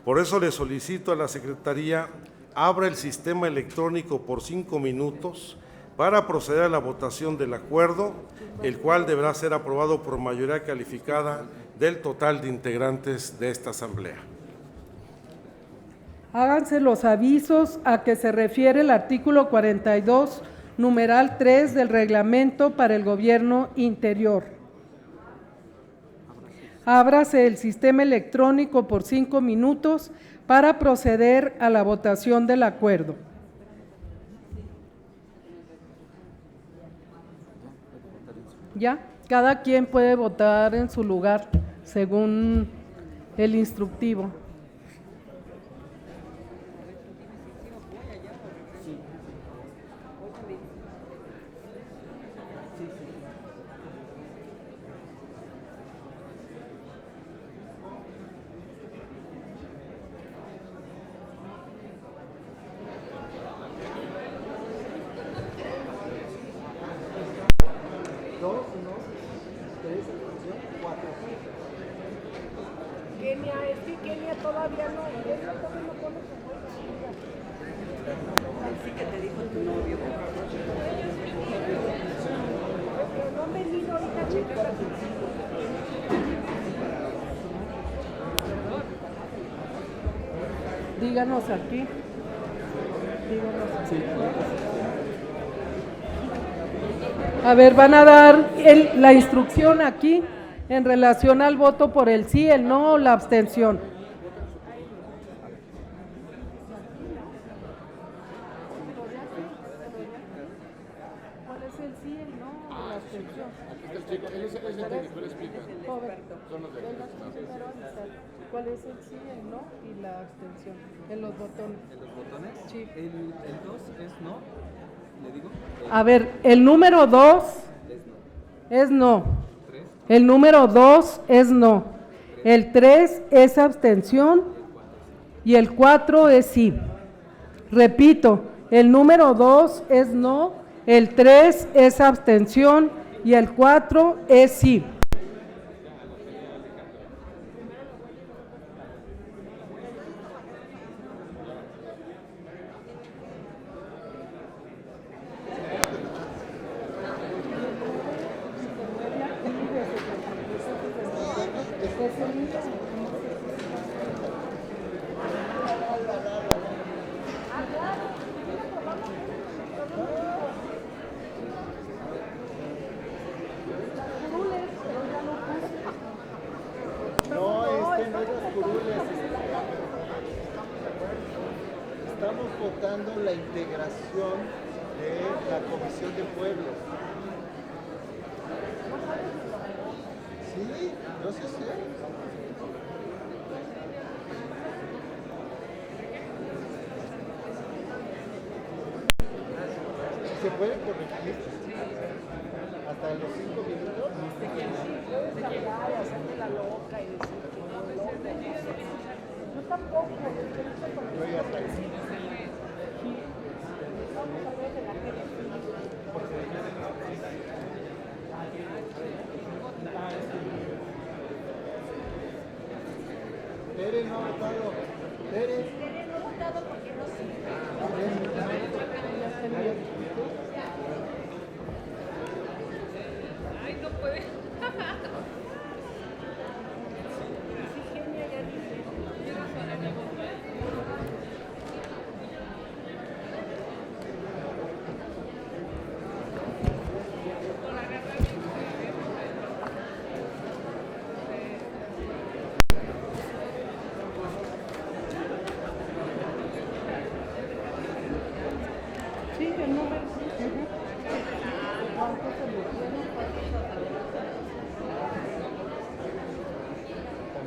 Por eso le solicito a la Secretaría abra el sistema electrónico por 5 minutos para proceder a la votación del acuerdo, el cual deberá ser aprobado por mayoría calificada del total de integrantes de esta asamblea. Háganse los avisos a que se refiere el artículo 42, numeral 3 del reglamento para el gobierno interior. Ábrase el sistema electrónico por 5 minutos para proceder a la votación del acuerdo. Ya, cada quien puede votar en su lugar según el instructivo. Kenia todavía no pone su huella. Sí que te dijo tu novio. Pero no han venido ahorita a checar la Díganos aquí. A ver, van a dar la instrucción aquí en relación al voto por el sí, el no o la abstención. ¿Cuál es el sí, el no o la abstención? ¿Cuál es el sí, el no y la abstención? En los botones. ¿En los botones? Sí. El 2 es no, le digo. A ver, el número 2 es no. El número 2 es no. El 3 es abstención y el 4 es sí. Repito, el número 2 es no, el 3 es abstención y el 4 es sí. Estamos votando la integración de la Comisión de Pueblos. Sí, no sé si. ¿Se puede corregir hasta los 5 minutos? puedes hablar y hacerte la loca y decir que no loca. Yo tampoco, Yo ya estoy. Vamos a ver de la que Tere no ha votado. Tere no ha votado porque no Ay, no puede.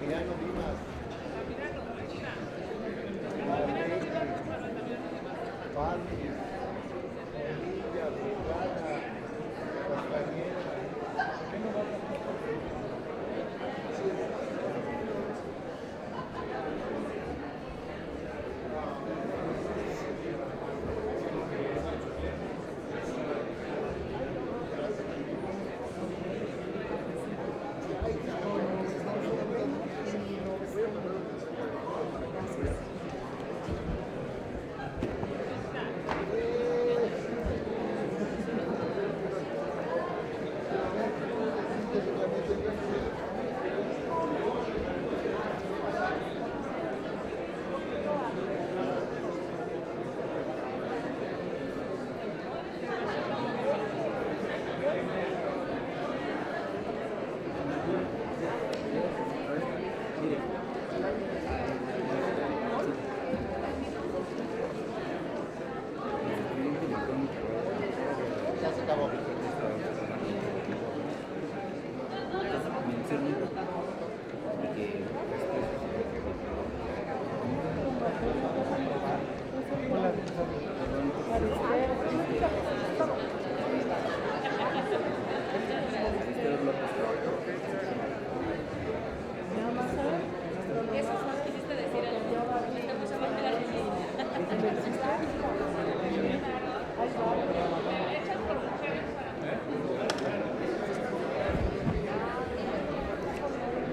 Altamirano Dimas. Vázquez, Bonilla, Brugada, Castañeda.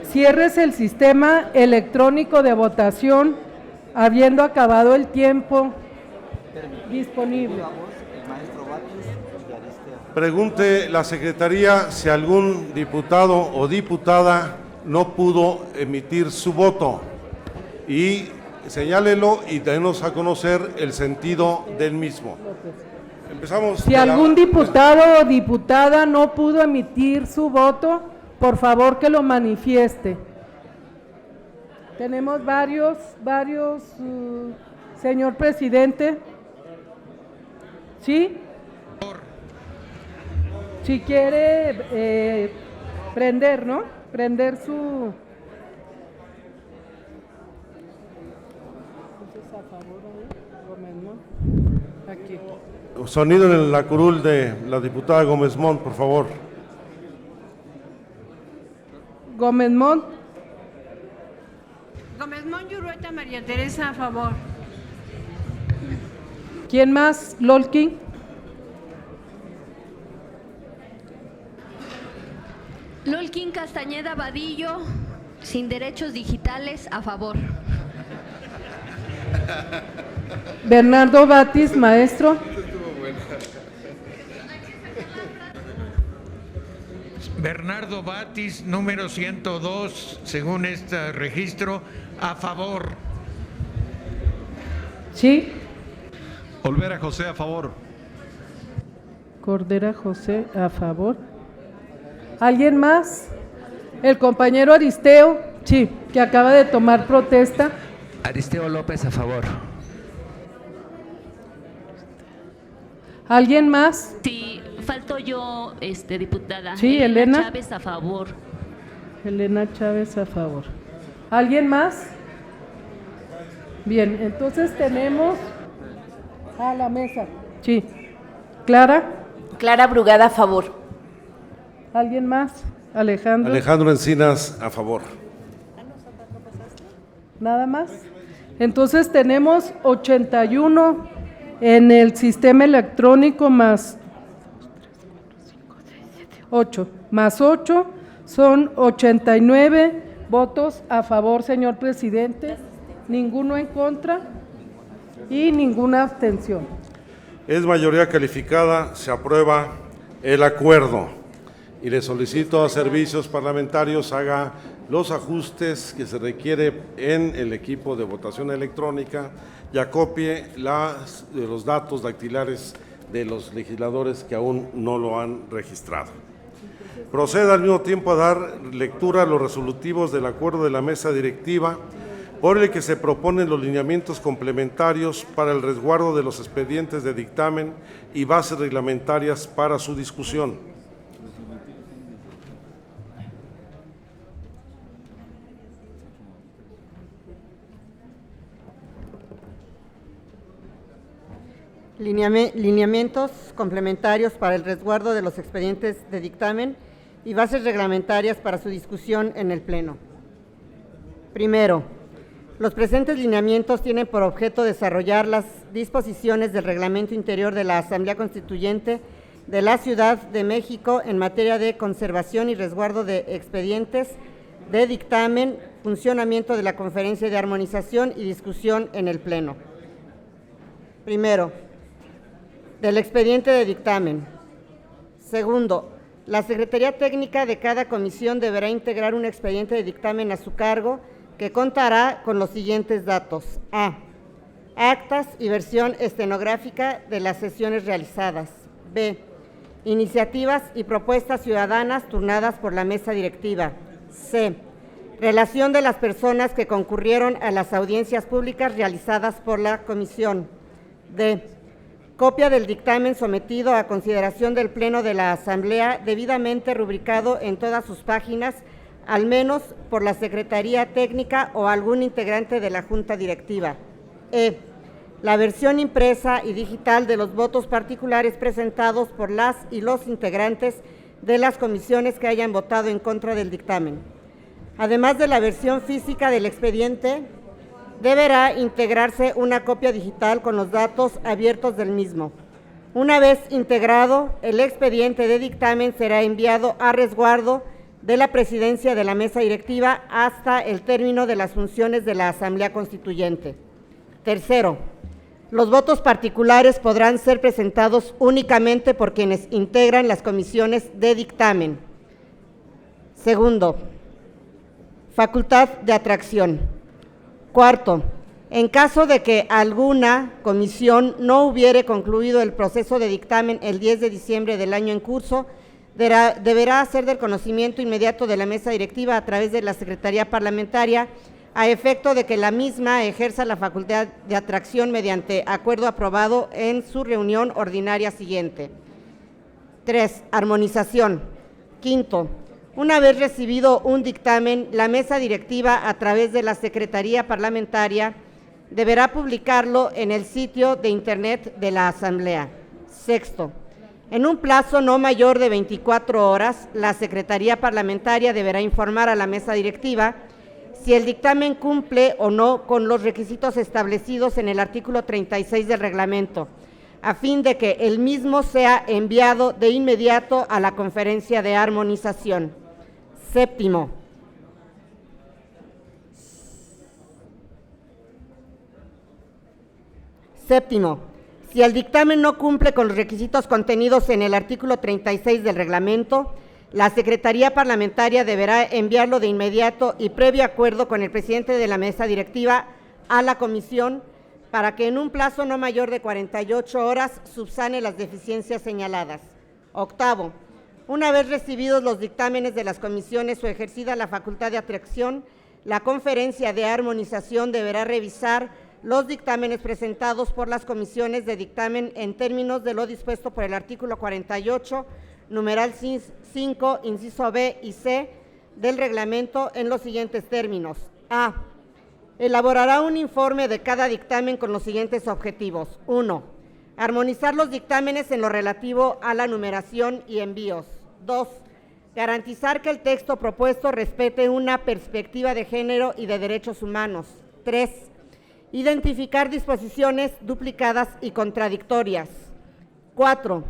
Cierres el sistema electrónico de votación, habiendo acabado el tiempo disponible. Pregunte la Secretaría si algún diputado o diputada no pudo emitir su voto y señálelo y denos a conocer el sentido del mismo. Empezamos. Si algún diputado o diputada no pudo emitir su voto, por favor que lo manifieste. Tenemos varios, señor presidente. ¿Sí? Si quiere prender, ¿no? Prender su... Entonces, a favor ahí, Gómez, ¿no? Aquí. Sonido en la curul de la diputada Gómez Mont, por favor. Gómez Mont. Gómez Mont, Yurueta, María Teresa, a favor. ¿Quién más? Lolkin. Lolkin Castañeda Vadillo, sin derechos digitales, a favor. Bernardo Batis, maestro. Bernardo Batis, número 102, según este registro, a favor. Sí. Olvera José, a favor. Cordera José, a favor. ¿Alguien más? El compañero Aristeo, sí, que acaba de tomar protesta. Aristeo López, a favor. ¿Alguien más? Sí, falto yo, diputada. Sí, Elena Chávez, a favor. Elena Chávez, a favor. ¿Alguien más? Bien, entonces tenemos a la mesa. Sí. ¿Clara? Clara Brugada, a favor. ¿Alguien más? Alejandro. Alejandro Encinas, a favor. ¿Nada más? Entonces tenemos 81 en el sistema electrónico más 8, más 8 son 89 votos a favor, señor presidente, ninguno en contra y ninguna abstención. Es mayoría calificada, se aprueba el acuerdo. Y le solicito a Servicios Parlamentarios haga los ajustes que se requiere en el equipo de votación electrónica y acopie los datos dactilares de los legisladores que aún no lo han registrado. Proceda al mismo tiempo a dar lectura a los resolutivos del acuerdo de la mesa directiva por el que se proponen los lineamientos complementarios para el resguardo de los expedientes de dictamen y bases reglamentarias para su discusión. lineamientos complementarios para el resguardo de los expedientes de dictamen y bases reglamentarias para su discusión en el Pleno. Primero, los presentes lineamientos tienen por objeto desarrollar las disposiciones del Reglamento Interior de la Asamblea Constituyente de la Ciudad de México en materia de conservación y resguardo de expedientes de dictamen, funcionamiento de la Conferencia de Armonización y discusión en el Pleno. Primero, del expediente de dictamen. Segundo, la Secretaría Técnica de cada comisión deberá integrar un expediente de dictamen a su cargo que contará con los siguientes datos. A. Actas y versión estenográfica de las sesiones realizadas. B. Iniciativas y propuestas ciudadanas turnadas por la mesa directiva. C. Relación de las personas que concurrieron a las audiencias públicas realizadas por la comisión. D. Copia del dictamen sometido a consideración del Pleno de la Asamblea, debidamente rubricado en todas sus páginas, al menos por la Secretaría Técnica o algún integrante de la Junta Directiva. E. La versión impresa y digital de los votos particulares presentados por las y los integrantes de las comisiones que hayan votado en contra del dictamen. Además de la versión física del expediente, deberá integrarse una copia digital con los datos abiertos del mismo. Una vez integrado, el expediente de dictamen será enviado a resguardo de la presidencia de la mesa directiva hasta el término de las funciones de la Asamblea Constituyente. Tercero, los votos particulares podrán ser presentados únicamente por quienes integran las comisiones de dictamen. Segundo, facultad de atracción. Cuarto, en caso de que alguna comisión no hubiere concluido el proceso de dictamen el 10 de diciembre del año en curso, deberá hacer del conocimiento inmediato de la mesa directiva a través de la Secretaría Parlamentaria, a efecto de que la misma ejerza la facultad de atracción mediante acuerdo aprobado en su reunión ordinaria siguiente. 3. Armonización. Quinto, una vez recibido un dictamen, la mesa directiva, a través de la Secretaría Parlamentaria, deberá publicarlo en el sitio de Internet de la Asamblea. Sexto, en un plazo no mayor de 24 horas, la Secretaría Parlamentaria deberá informar a la mesa directiva si el dictamen cumple o no con los requisitos establecidos en el artículo 36 del reglamento, a fin de que el mismo sea enviado de inmediato a la Conferencia de Armonización. Séptimo, si el dictamen no cumple con los requisitos contenidos en el artículo 36 del reglamento, la Secretaría Parlamentaria deberá enviarlo de inmediato y previo acuerdo con el presidente de la mesa directiva a la comisión para que en un plazo no mayor de 48 horas subsane las deficiencias señaladas. Octavo, una vez recibidos los dictámenes de las comisiones o ejercida la facultad de atracción, la Conferencia de Armonización deberá revisar los dictámenes presentados por las comisiones de dictamen en términos de lo dispuesto por el artículo 48, numeral 5, inciso B y C del reglamento en los siguientes términos. A. Elaborará un informe de cada dictamen con los siguientes objetivos. 1. Armonizar los dictámenes en lo relativo a la numeración y envíos. 2. Garantizar que el texto propuesto respete una perspectiva de género y de derechos humanos. 3. Identificar disposiciones duplicadas y contradictorias. 4.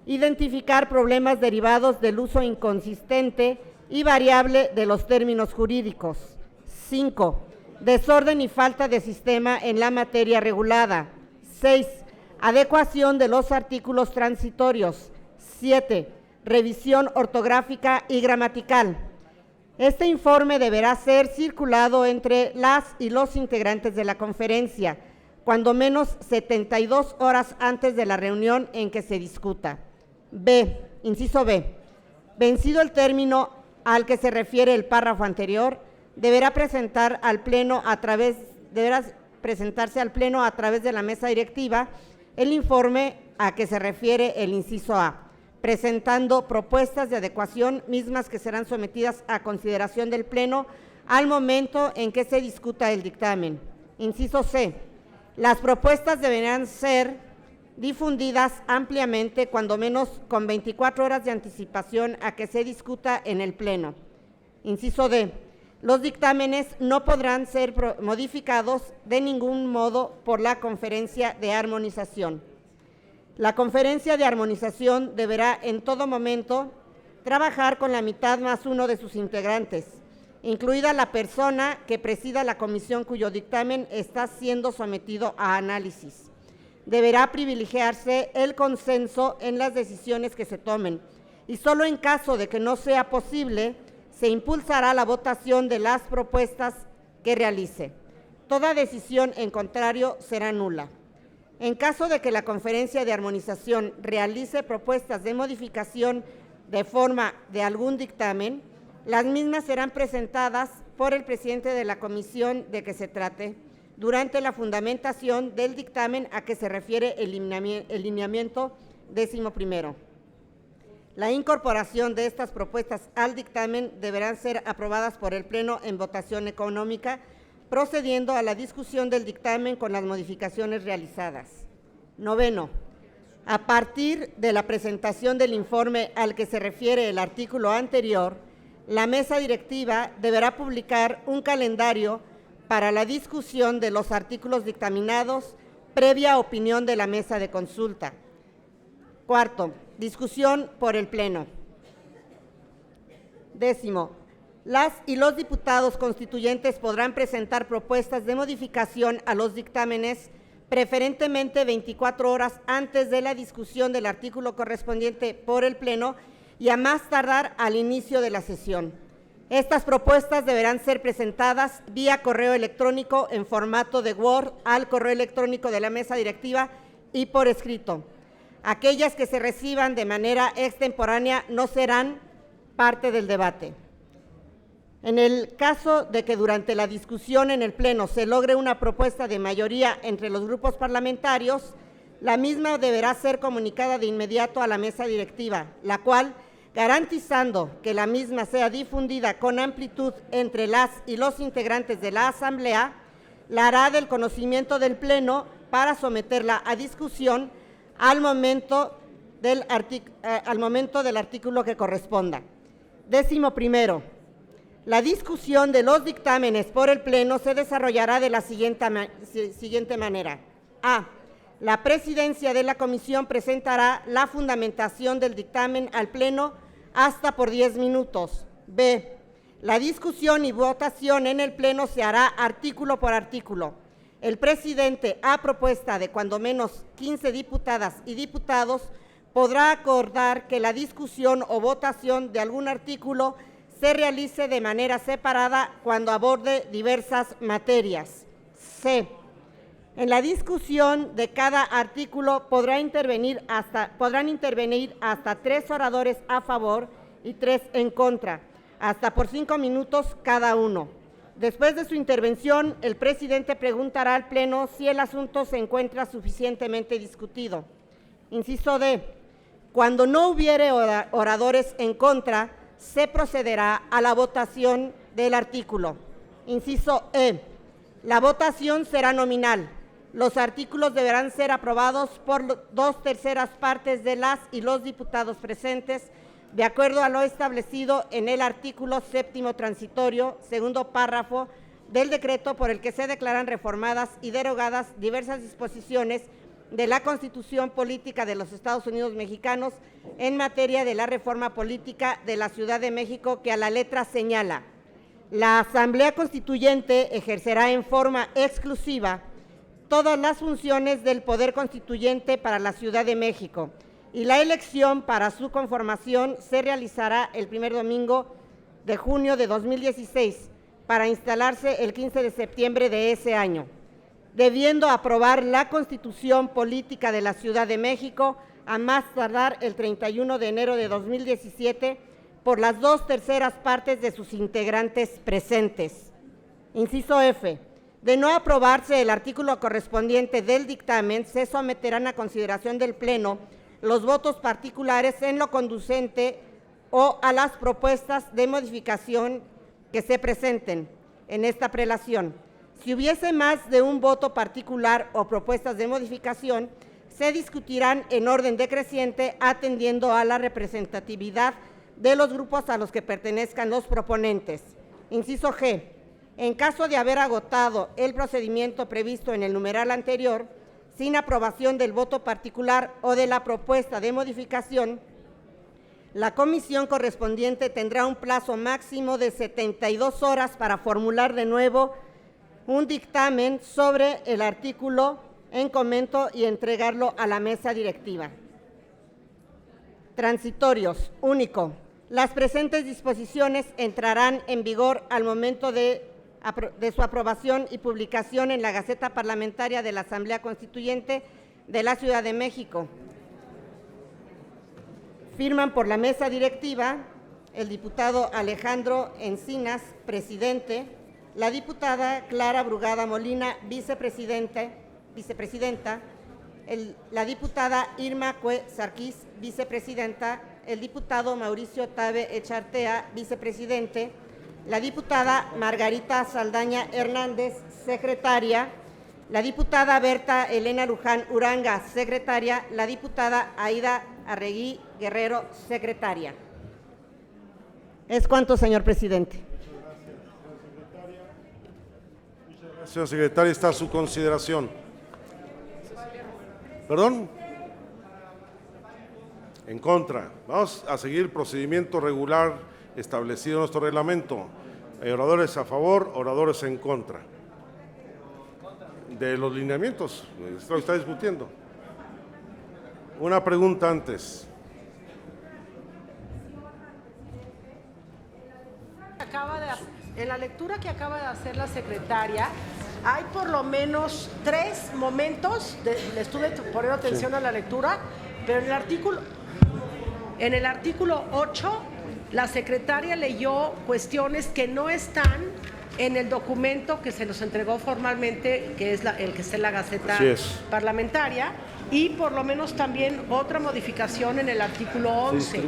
Identificar problemas derivados del uso inconsistente y variable de los términos jurídicos. 5. Desorden y falta de sistema en la materia regulada. 6. Adecuación de los artículos transitorios. 7. Revisión ortográfica y gramatical. Este informe deberá ser circulado entre las y los integrantes de la conferencia, cuando menos 72 horas antes de la reunión en que se discuta. B. Inciso B. Vencido el término al que se refiere el párrafo anterior, deberá presentarse al Pleno a través de la mesa directiva el informe a que se refiere el inciso A, presentando propuestas de adecuación mismas que serán sometidas a consideración del Pleno al momento en que se discuta el dictamen. Inciso C. Las propuestas deberán ser difundidas ampliamente, cuando menos con 24 horas de anticipación a que se discuta en el Pleno. Inciso D. Los dictámenes no podrán ser modificados de ningún modo por la Conferencia de Armonización. La Conferencia de Armonización deberá en todo momento trabajar con la mitad más uno de sus integrantes, incluida la persona que presida la comisión cuyo dictamen está siendo sometido a análisis. Deberá privilegiarse el consenso en las decisiones que se tomen y solo en caso de que no sea posible, se impulsará la votación de las propuestas que realice. Toda decisión en contrario será nula. En caso de que la Conferencia de Armonización realice propuestas de modificación de forma de algún dictamen, las mismas serán presentadas por el presidente de la comisión de que se trate durante la fundamentación del dictamen a que se refiere el lineamiento 11º. La incorporación de estas propuestas al dictamen deberán ser aprobadas por el Pleno en votación económica, procediendo a la discusión del dictamen con las modificaciones realizadas. Noveno, a partir de la presentación del informe al que se refiere el artículo anterior, la mesa directiva deberá publicar un calendario para la discusión de los artículos dictaminados, previa opinión de la mesa de consulta. Cuarto, discusión por el Pleno. Décimo, las y los diputados constituyentes podrán presentar propuestas de modificación a los dictámenes, preferentemente 24 horas antes de la discusión del artículo correspondiente por el Pleno y a más tardar al inicio de la sesión. Estas propuestas deberán ser presentadas vía correo electrónico en formato de Word al correo electrónico de la mesa directiva y por escrito. Aquellas que se reciban de manera extemporánea no serán parte del debate. En el caso de que durante la discusión en el Pleno se logre una propuesta de mayoría entre los grupos parlamentarios, la misma deberá ser comunicada de inmediato a la mesa directiva, la cual, garantizando que la misma sea difundida con amplitud entre las y los integrantes de la Asamblea, la hará del conocimiento del Pleno para someterla a discusión al momento del artículo que corresponda. 11º. La discusión de los dictámenes por el Pleno se desarrollará de la siguiente manera. A. La presidencia de la comisión presentará la fundamentación del dictamen al Pleno hasta por 10 minutos. B. La discusión y votación en el Pleno se hará artículo por artículo. El presidente, a propuesta de cuando menos 15 diputadas y diputados, podrá acordar que la discusión o votación de algún artículo se realice de manera separada cuando aborde diversas materias. C. En la discusión de cada artículo podrán intervenir hasta 3 oradores a favor y 3 en contra, hasta por 5 minutos cada uno. Después de su intervención, el presidente preguntará al Pleno si el asunto se encuentra suficientemente discutido. Inciso D. Cuando no hubiere oradores en contra, se procederá a la votación del artículo. Inciso E. La votación será nominal. Los artículos deberán ser aprobados por 2/3 partes de las y los diputados presentes, de acuerdo a lo establecido en el artículo 7º transitorio, segundo párrafo del decreto por el que se declaran reformadas y derogadas diversas disposiciones de la Constitución Política de los Estados Unidos Mexicanos en materia de la reforma política de la Ciudad de México, que a la letra señala: la Asamblea Constituyente ejercerá en forma exclusiva todas las funciones del Poder Constituyente para la Ciudad de México, y la elección para su conformación se realizará el primer domingo de junio de 2016, para instalarse el 15 de septiembre de ese año, debiendo aprobar la Constitución Política de la Ciudad de México a más tardar el 31 de enero de 2017 por las 2/3 partes de sus integrantes presentes. Inciso F. De no aprobarse el artículo correspondiente del dictamen, se someterán a consideración del Pleno los votos particulares en lo conducente o a las propuestas de modificación que se presenten en esta prelación. Si hubiese más de un voto particular o propuestas de modificación, se discutirán en orden decreciente, atendiendo a la representatividad de los grupos a los que pertenezcan los proponentes. Inciso G. En caso de haber agotado el procedimiento previsto en el numeral anterior, sin aprobación del voto particular o de la propuesta de modificación, la comisión correspondiente tendrá un plazo máximo de 72 horas para formular de nuevo un dictamen sobre el artículo en comento y entregarlo a la mesa directiva. Transitorios. Único. Las presentes disposiciones entrarán en vigor al momento de su aprobación y publicación en la Gaceta Parlamentaria de la Asamblea Constituyente de la Ciudad de México. Firman por la mesa directiva el diputado Alejandro Encinas, presidente, la diputada Clara Brugada Molina, vicepresidenta, la diputada Irma Cue Sarquís, vicepresidenta, el diputado Mauricio Tabe Echartea, vicepresidente, la diputada Margarita Saldaña Hernández, secretaria, la diputada Berta Elena Luján Uranga, secretaria, la diputada Aida Arregui Guerrero, secretaria. Es cuanto, señor presidente. Señora secretaria, está a su consideración. ¿Perdón? En contra. Vamos a seguir el procedimiento regular establecido en nuestro reglamento. Hay oradores a favor, oradores en contra. De los lineamientos, esto está discutiendo. Una pregunta antes. En la lectura que acaba de hacer la secretaria, hay por lo menos 3 momentos, le estuve poniendo atención a la lectura, pero en el artículo 8, la secretaria leyó cuestiones que no están en el documento que se nos entregó formalmente, que es el que está en la Gaceta Parlamentaria, y por lo menos también otra modificación en el artículo 11.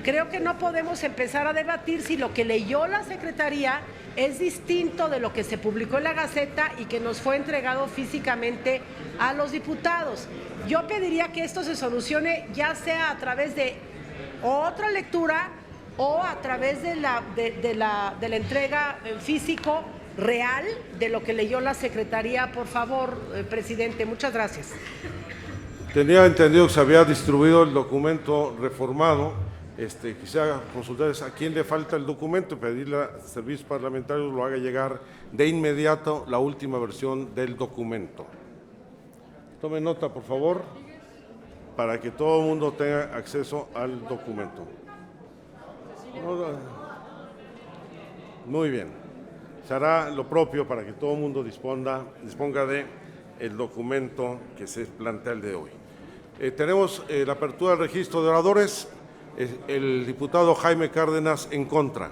Creo que no podemos empezar a debatir si lo que leyó la Secretaría es distinto de lo que se publicó en la Gaceta y que nos fue entregado físicamente a los diputados. Yo pediría que esto se solucione ya sea a través de otra lectura o a través de la entrega en físico real de lo que leyó la Secretaría. Por favor, presidente, muchas gracias. Tenía entendido que se había distribuido el documento reformado. Quisiera consultarles a quién le falta el documento y pedirle a servicios parlamentarios lo haga llegar de inmediato la última versión del documento. Tome nota, por favor, para que todo el mundo tenga acceso al documento. Muy bien. Se hará lo propio para que todo el mundo disponga de el documento que se plantea el de hoy. Tenemos la apertura del registro de oradores. El diputado Jaime Cárdenas en contra.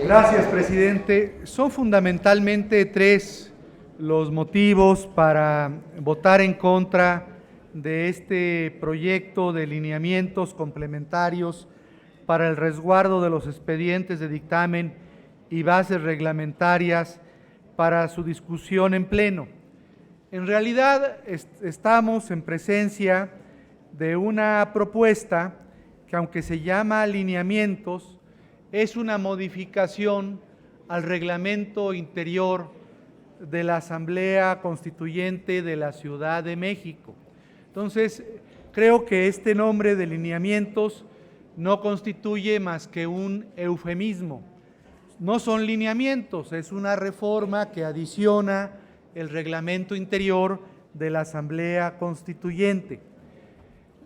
Gracias, presidente. Son fundamentalmente 3 los motivos para votar en contra de este proyecto de lineamientos complementarios para el resguardo de los expedientes de dictamen y bases reglamentarias para su discusión en pleno. En realidad estamos en presencia de una propuesta que, aunque se llama lineamientos, es una modificación al reglamento interior de la Asamblea Constituyente de la Ciudad de México. Entonces, creo que este nombre de lineamientos no constituye más que un eufemismo. No son lineamientos, es una reforma que adiciona el reglamento interior de la Asamblea Constituyente.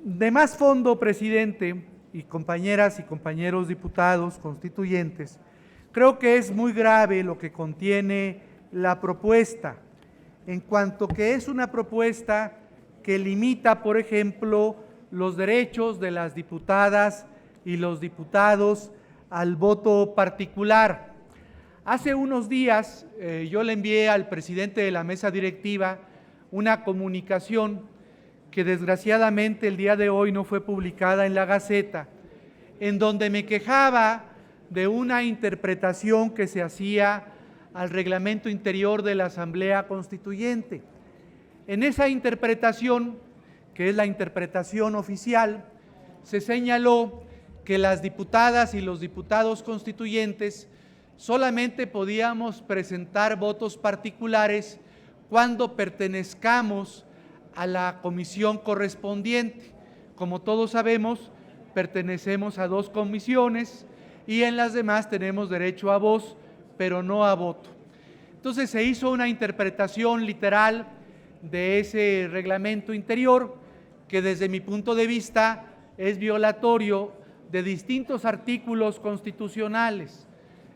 De más fondo, presidente, y compañeras y compañeros diputados constituyentes, creo que es muy grave lo que contiene la propuesta, en cuanto que es una propuesta que limita, por ejemplo, los derechos de las diputadas y los diputados al voto particular. Hace unos días yo le envié al presidente de la mesa directiva una comunicación que desgraciadamente el día de hoy no fue publicada en la Gaceta, en donde me quejaba de una interpretación que se hacía al reglamento interior de la Asamblea Constituyente. En esa interpretación, que es la interpretación oficial, se señaló que las diputadas y los diputados constituyentes solamente podíamos presentar votos particulares cuando pertenezcamos a la comisión correspondiente. Como todos sabemos, pertenecemos a 2 comisiones y en las demás tenemos derecho a voz, pero no a voto. Entonces se hizo una interpretación literal de ese reglamento interior que desde mi punto de vista es violatorio de distintos artículos constitucionales.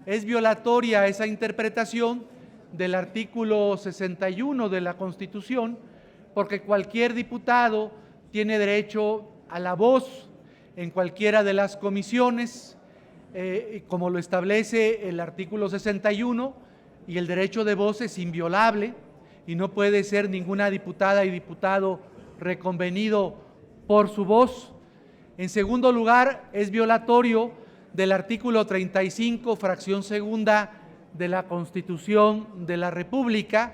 Es violatoria esa interpretación del artículo 61 de la Constitución, porque cualquier diputado tiene derecho a la voz en cualquiera de las comisiones, como lo establece el artículo 61, y el derecho de voz es inviolable y no puede ser ninguna diputada y diputado reconvenido por su voz. En segundo lugar, es violatorio del artículo 35, fracción segunda de la Constitución de la República,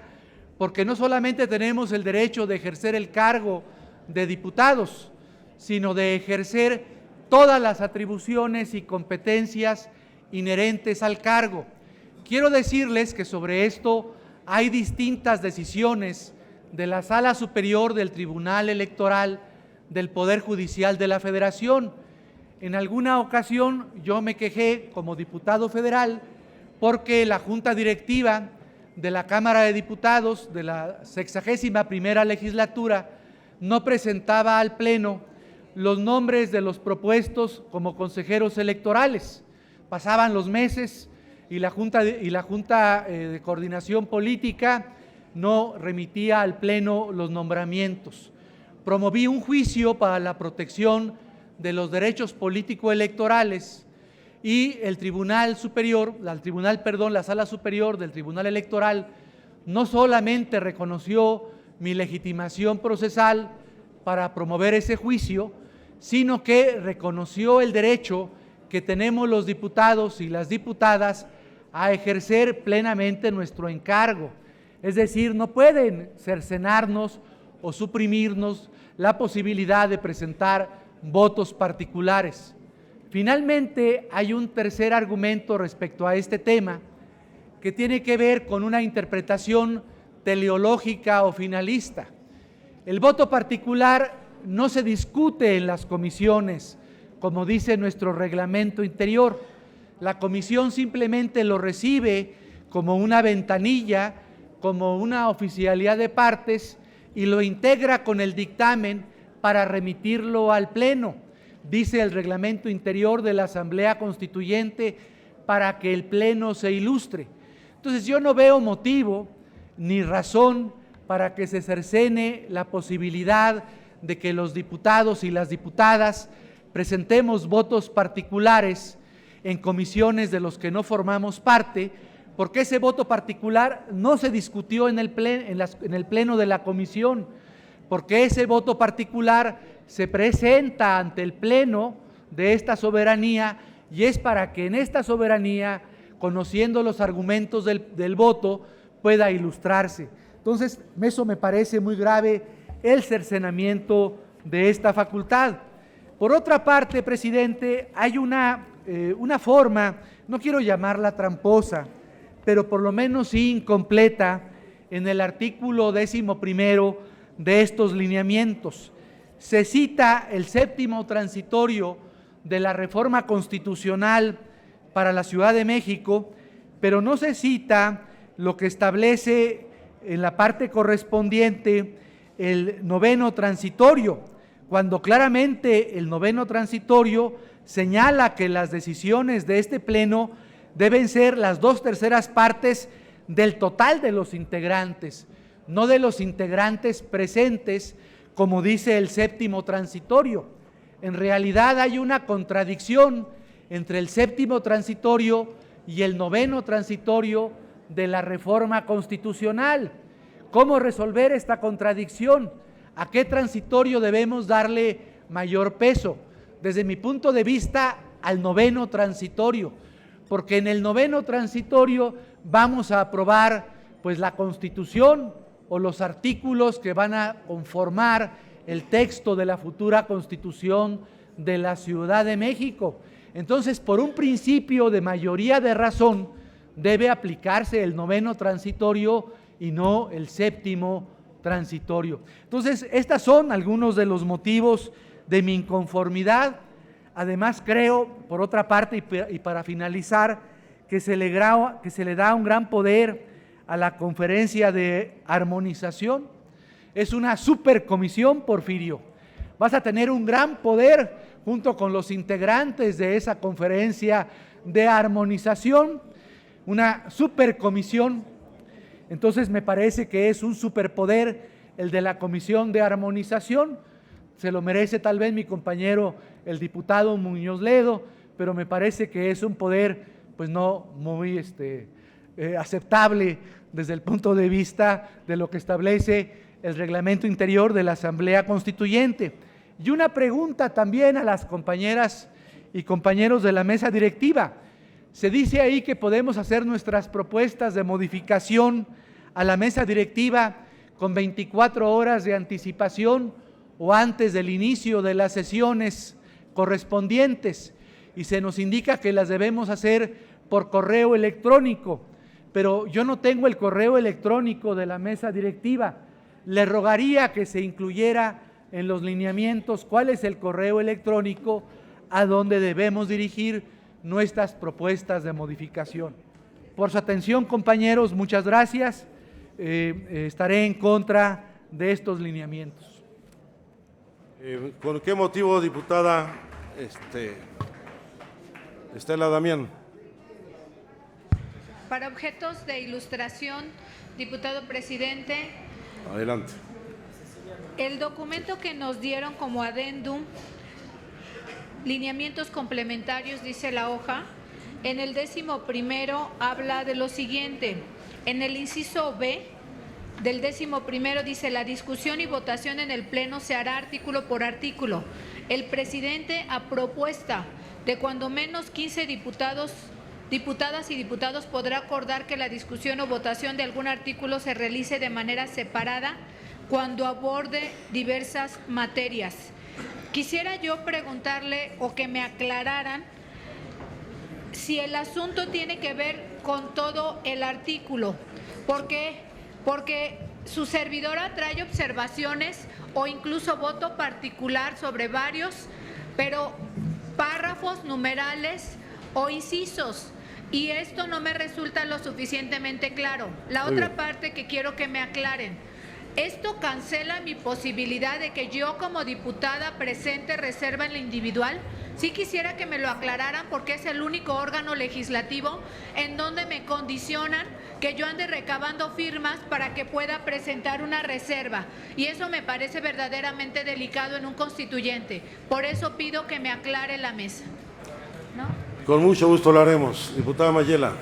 porque no solamente tenemos el derecho de ejercer el cargo de diputados, sino de ejercer todas las atribuciones y competencias inherentes al cargo. Quiero decirles que sobre esto hay distintas decisiones de la Sala Superior del Tribunal Electoral del Poder Judicial de la Federación. En alguna ocasión yo me quejé como diputado federal porque la Junta Directiva de la Cámara de Diputados de la 61ª legislatura no presentaba al Pleno los nombres de los propuestos como consejeros electorales. Pasaban los meses y la Junta de Coordinación Política no remitía al Pleno los nombramientos. Promoví un juicio para la protección de los derechos político-electorales y el la Sala Superior del Tribunal Electoral no solamente reconoció mi legitimación procesal para promover ese juicio, sino que reconoció el derecho que tenemos los diputados y las diputadas a ejercer plenamente nuestro encargo. Es decir, no pueden cercenarnos o suprimirnos la posibilidad de presentar votos particulares. Finalmente, hay un tercer argumento respecto a este tema que tiene que ver con una interpretación teleológica o finalista. El voto particular no se discute en las comisiones, como dice nuestro reglamento interior. La comisión simplemente lo recibe como una ventanilla, como una oficialidad de partes y lo integra con el dictamen para remitirlo al Pleno, dice el reglamento interior de la Asamblea Constituyente, para que el Pleno se ilustre. Entonces yo no veo motivo ni razón para que se cercene la posibilidad de que los diputados y las diputadas presentemos votos particulares en comisiones de los que no formamos parte, porque ese voto particular no se discutió en el pleno de la comisión, porque ese voto particular se presenta ante el Pleno de esta soberanía y es para que en esta soberanía, conociendo los argumentos del voto, pueda ilustrarse. Entonces, eso me parece muy grave, el cercenamiento de esta facultad. Por otra parte, presidente, hay una forma, no quiero llamarla tramposa, pero por lo menos sí incompleta, en el artículo 11º de estos lineamientos. Se cita el 7º transitorio de la reforma constitucional para la Ciudad de México, pero no se cita lo que establece en la parte correspondiente el 9º transitorio, cuando claramente el 9º transitorio señala que las decisiones de este Pleno deben ser las 2/3 partes del total de los integrantes, no de los integrantes presentes, como dice el 7º transitorio. En realidad hay una contradicción entre el 7º transitorio y el 9º transitorio de la reforma constitucional. ¿Cómo resolver esta contradicción? ¿A qué transitorio debemos darle mayor peso? Desde mi punto de vista, al noveno transitorio, porque en el noveno transitorio vamos a aprobar pues la Constitución o los artículos que van a conformar el texto de la futura Constitución de la Ciudad de México. Entonces, por un principio de mayoría de razón, debe aplicarse el noveno transitorio y no el séptimo transitorio. Entonces, estos son algunos de los motivos de mi inconformidad. Además, creo, por otra parte, y para finalizar, que se le da un gran poder a la Conferencia de Armonización. Es una supercomisión, Porfirio. Vas a tener un gran poder junto con los integrantes de esa Conferencia de Armonización, una supercomisión. Entonces me parece que es un superpoder el de la Comisión de Armonización. Se lo merece tal vez mi compañero el diputado Muñoz Ledo, pero me parece que es un poder pues no muy aceptable desde el punto de vista de lo que establece el reglamento interior de la Asamblea Constituyente. Y una pregunta también a las compañeras y compañeros de la mesa directiva. Se dice ahí que podemos hacer nuestras propuestas de modificación a la mesa directiva con 24 horas de anticipación o antes del inicio de las sesiones correspondientes, y se nos indica que las debemos hacer por correo electrónico, pero yo no tengo el correo electrónico de la mesa directiva. Le rogaría que se incluyera en los lineamientos cuál es el correo electrónico a donde debemos dirigir nuestras propuestas de modificación. Por su atención, compañeros, muchas gracias. Estaré en contra de estos lineamientos. ¿Con qué motivo, diputada Estela Damián? Para objetos de ilustración, diputado presidente. Adelante. El documento que nos dieron como adendum, lineamientos complementarios, dice la hoja, en el 11º habla de lo siguiente. En el inciso B del 11º dice: la discusión y votación en el Pleno se hará artículo por artículo. El presidente, a propuesta de cuando menos 15 diputadas y diputados, podrá acordar que la discusión o votación de algún artículo se realice de manera separada cuando aborde diversas materias. Quisiera yo preguntarle o que me aclararan si el asunto tiene que ver con todo el artículo. ¿Por qué? Porque su servidora trae observaciones o incluso voto particular sobre varios, pero párrafos, numerales o incisos, y esto no me resulta lo suficientemente claro. La otra parte que quiero que me aclaren: ¿esto cancela mi posibilidad de que yo como diputada presente reserva en la individual? Sí quisiera que me lo aclararan, porque es el único órgano legislativo en donde me condicionan que yo ande recabando firmas para que pueda presentar una reserva, y eso me parece verdaderamente delicado en un constituyente. Por eso pido que me aclare la mesa, ¿no? Con mucho gusto lo haremos. Diputada Mayela.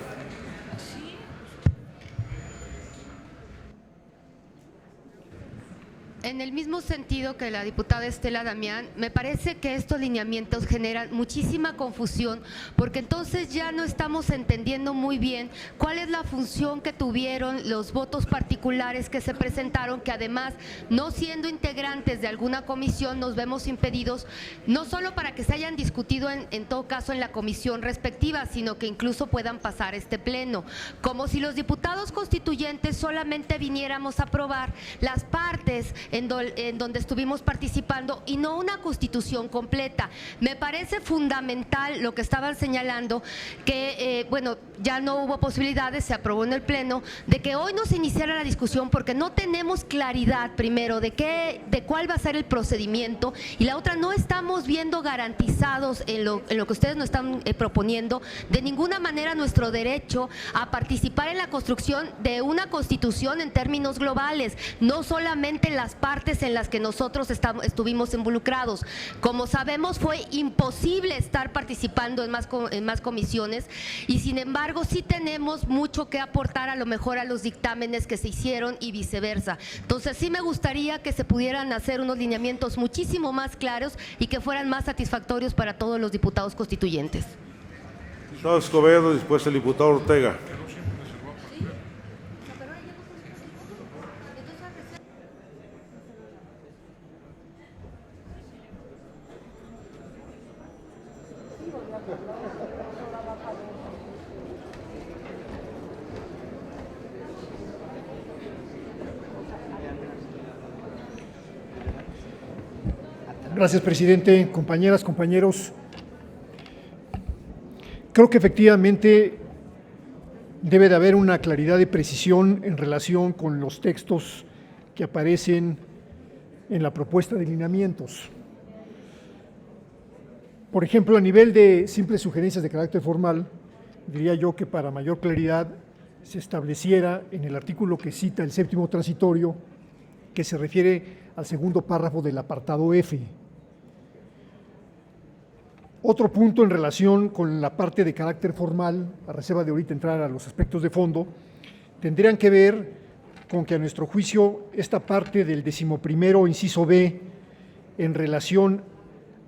En el mismo sentido que la diputada Estela Damián, me parece que estos lineamientos generan muchísima confusión, porque entonces ya no estamos entendiendo muy bien cuál es la función que tuvieron los votos particulares que se presentaron, que además, no siendo integrantes de alguna comisión, nos vemos impedidos, no solo para que se hayan discutido en todo caso en la comisión respectiva, sino que incluso puedan pasar este pleno, como si los diputados constituyentes solamente viniéramos a aprobar las partes en donde estuvimos participando y no una constitución completa. Me parece fundamental lo que estaban señalando, que bueno, ya no hubo posibilidades, se aprobó en el pleno, de que hoy no se iniciara la discusión porque no tenemos claridad, primero, de cuál va a ser el procedimiento, y la otra, no estamos viendo garantizados en lo que ustedes nos están proponiendo de ninguna manera nuestro derecho a participar en la construcción de una constitución en términos globales, no solamente en las partes partes en las que nosotros estuvimos involucrados. Como sabemos, fue imposible estar participando en más comisiones y sin embargo sí tenemos mucho que aportar a lo mejor a los dictámenes que se hicieron y viceversa. Entonces sí me gustaría que se pudieran hacer unos lineamientos muchísimo más claros y que fueran más satisfactorios para todos los diputados constituyentes. Diputado Escobedo, después el diputado Ortega. Gracias, presidente. Compañeras, compañeros, creo que efectivamente debe de haber una claridad y precisión en relación con los textos que aparecen en la propuesta de lineamientos. Por ejemplo, a nivel de simples sugerencias de carácter formal, diría yo que para mayor claridad se estableciera en el artículo que cita el séptimo transitorio, que se refiere al segundo párrafo del apartado F. Otro punto en relación con la parte de carácter formal, a reserva de ahorita entrar a los aspectos de fondo, tendrían que ver con que a nuestro juicio esta parte del 11º inciso B en relación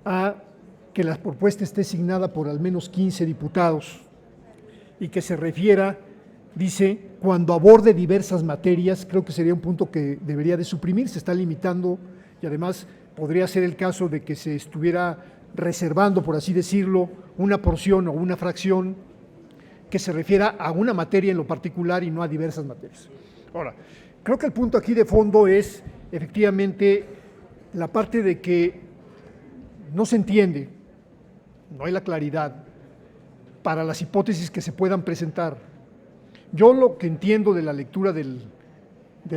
a que la propuesta esté signada por al menos 15 diputados y que se refiera, dice, cuando aborde diversas materias, creo que sería un punto que debería de suprimir, se está limitando y además podría ser el caso de que se estuviera reservando, por así decirlo, una porción o una fracción que se refiera a una materia en lo particular y no a diversas materias. Ahora, creo que el punto aquí de fondo es efectivamente la parte de que no se entiende, no hay la claridad para las hipótesis que se puedan presentar. Yo lo que entiendo de la lectura del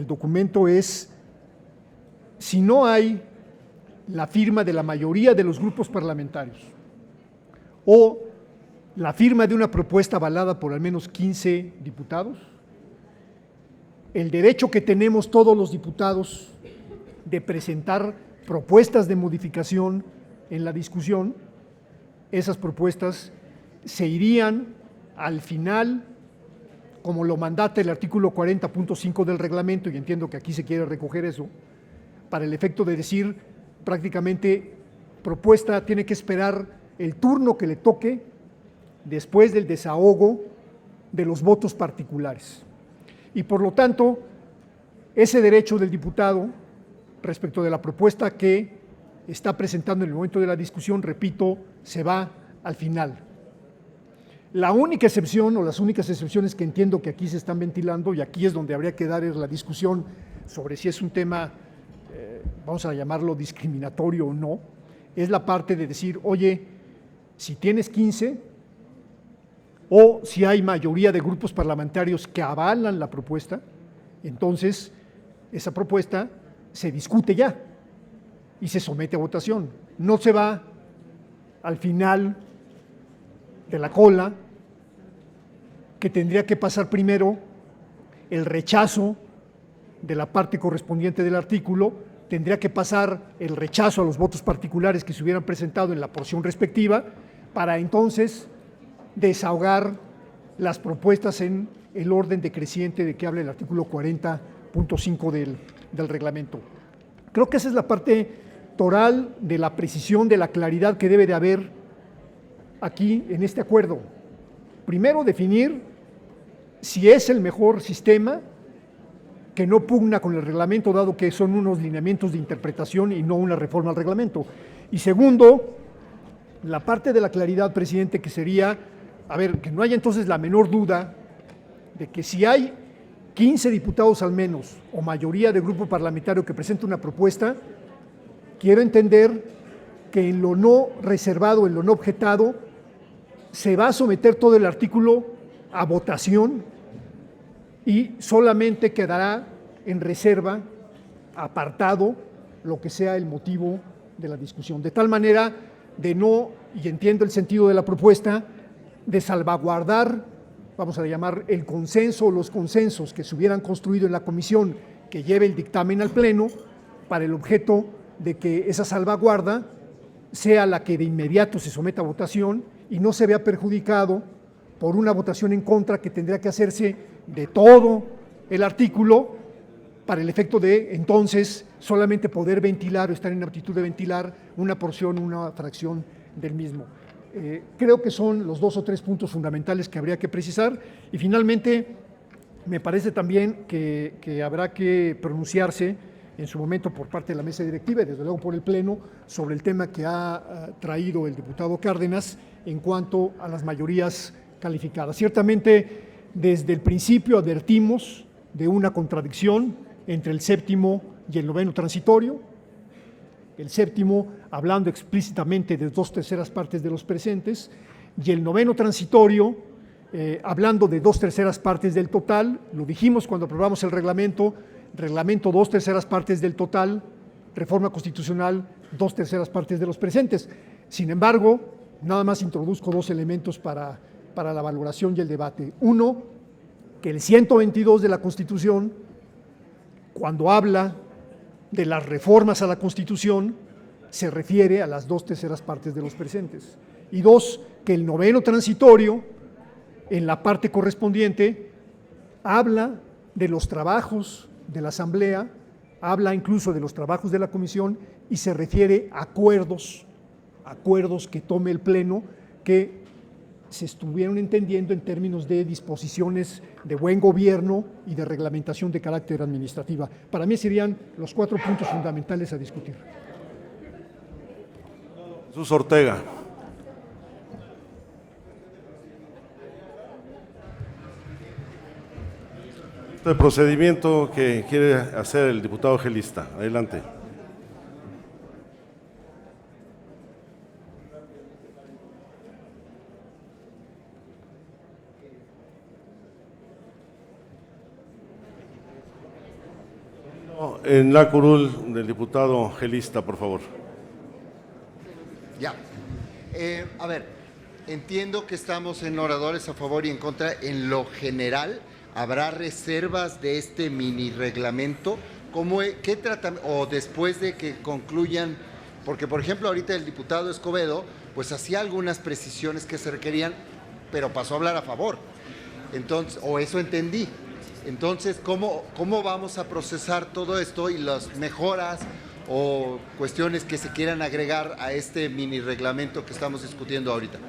documento es, si no hay la firma de la mayoría de los grupos parlamentarios o la firma de una propuesta avalada por al menos 15 diputados, el derecho que tenemos todos los diputados de presentar propuestas de modificación en la discusión, esas propuestas se irían al final, como lo mandata el artículo 40.5 del reglamento, y entiendo que aquí se quiere recoger eso, para el efecto de decir prácticamente propuesta tiene que esperar el turno que le toque después del desahogo de los votos particulares. Y por lo tanto, ese derecho del diputado respecto de la propuesta que está presentando en el momento de la discusión, repito, se va al final. La única excepción o las únicas excepciones que entiendo que aquí se están ventilando, y aquí es donde habría que dar la discusión sobre si es un tema vamos a llamarlo discriminatorio o no, es la parte de decir, oye, si tienes 15 o si hay mayoría de grupos parlamentarios que avalan la propuesta, entonces esa propuesta se discute ya y se somete a votación. No se va al final de la cola, que tendría que pasar primero el rechazo de la parte correspondiente del artículo, tendría que pasar el rechazo a los votos particulares que se hubieran presentado en la porción respectiva, para entonces desahogar las propuestas en el orden decreciente de que habla el artículo 40.5 del reglamento. Creo que esa es la parte toral de la precisión, de la claridad que debe de haber aquí en este acuerdo. Primero, definir si es el mejor sistema que no pugna con el reglamento, dado que son unos lineamientos de interpretación y no una reforma al reglamento. Y segundo, la parte de la claridad, presidente, que sería, a ver, que no haya entonces la menor duda de que si hay 15 diputados al menos, o mayoría de grupo parlamentario que presenta una propuesta, quiero entender que en lo no reservado, en lo no objetado, se va a someter todo el artículo a votación y solamente quedará en reserva, apartado, lo que sea el motivo de la discusión. De tal manera de no, y entiendo el sentido de la propuesta, de salvaguardar, vamos a llamar el consenso o los consensos que se hubieran construido en la comisión que lleve el dictamen al Pleno, para el objeto de que esa salvaguarda sea la que de inmediato se someta a votación y no se vea perjudicado por una votación en contra que tendría que hacerse de todo el artículo para el efecto de entonces solamente poder ventilar o estar en aptitud de ventilar una porción, una fracción del mismo. Creo que son los 2 o 3 puntos fundamentales que habría que precisar y finalmente me parece también que habrá que pronunciarse en su momento por parte de la mesa directiva y desde luego por el Pleno sobre el tema que ha traído el diputado Cárdenas en cuanto a las mayorías calificadas. Ciertamente desde el principio advertimos de una contradicción entre el séptimo y el noveno transitorio. El séptimo hablando explícitamente de 2/3 partes de los presentes y el noveno transitorio hablando de 2/3 partes del total. Lo dijimos cuando aprobamos el reglamento 2/3 partes del total, reforma constitucional 2/3 partes de los presentes. Sin embargo, nada más introduzco 2 elementos para la valoración y el debate. Uno, que el 122 de la Constitución, cuando habla de las reformas a la Constitución, se refiere a las 2/3 partes de los presentes. Y 2, que el noveno transitorio, en la parte correspondiente, habla de los trabajos de la Asamblea, habla incluso de los trabajos de la Comisión y se refiere a acuerdos que tome el Pleno que se estuvieron entendiendo en términos de disposiciones de buen gobierno y de reglamentación de carácter administrativa. Para mí serían los 4 puntos fundamentales a discutir. Jesús Ortega. El procedimiento que quiere hacer el diputado Gelista. Adelante. En la curul del diputado Gelista, por favor. Ya. A ver, entiendo que estamos en oradores a favor y en contra. En lo general, ¿habrá reservas de este mini reglamento? ¿Qué tratan? O después de que concluyan, porque por ejemplo ahorita el diputado Escobedo pues hacía algunas precisiones que se requerían, pero pasó a hablar a favor. Entonces, o eso entendí. Entonces, ¿cómo vamos a procesar todo esto y las mejoras o cuestiones que se quieran agregar a este mini reglamento que estamos discutiendo ahorita?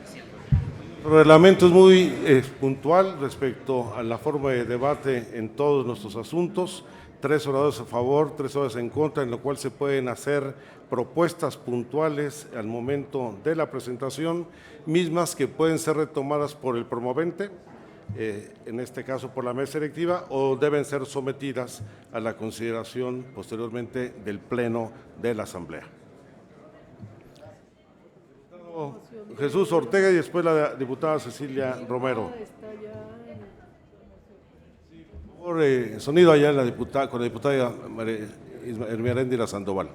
El reglamento es muy puntual respecto a la forma de debate en todos nuestros asuntos. 3 oradores a favor, 3 oradores en contra, en lo cual se pueden hacer propuestas puntuales al momento de la presentación, mismas que pueden ser retomadas por el promovente, en este caso por la mesa directiva, o deben ser sometidas a la consideración posteriormente del Pleno de la Asamblea. Jesús Ortega y después la diputada Cecilia Romero. Por sonido allá con la diputada Hermiaréndira Sandoval.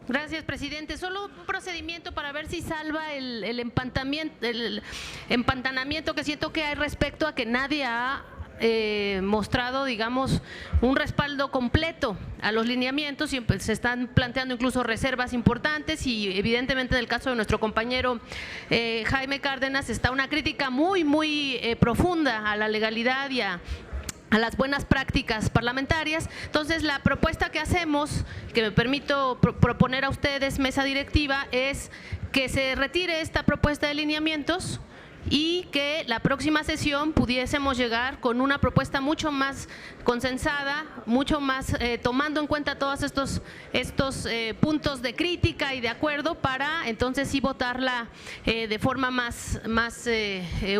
Gracias, presidente. Solo un procedimiento para ver si salva el empantanamiento que siento que hay respecto a que nadie ha mostrado, digamos, un respaldo completo a los lineamientos y se están planteando incluso reservas importantes y evidentemente en el caso de nuestro compañero Jaime Cárdenas está una crítica muy profunda a la legalidad y a las buenas prácticas parlamentarias. Entonces, la propuesta que hacemos, que me permito proponer a ustedes, mesa directiva, es que se retire esta propuesta de lineamientos y que la próxima sesión pudiésemos llegar con una propuesta mucho más consensada, mucho más tomando en cuenta todos estos puntos de crítica y de acuerdo para entonces sí votarla de forma más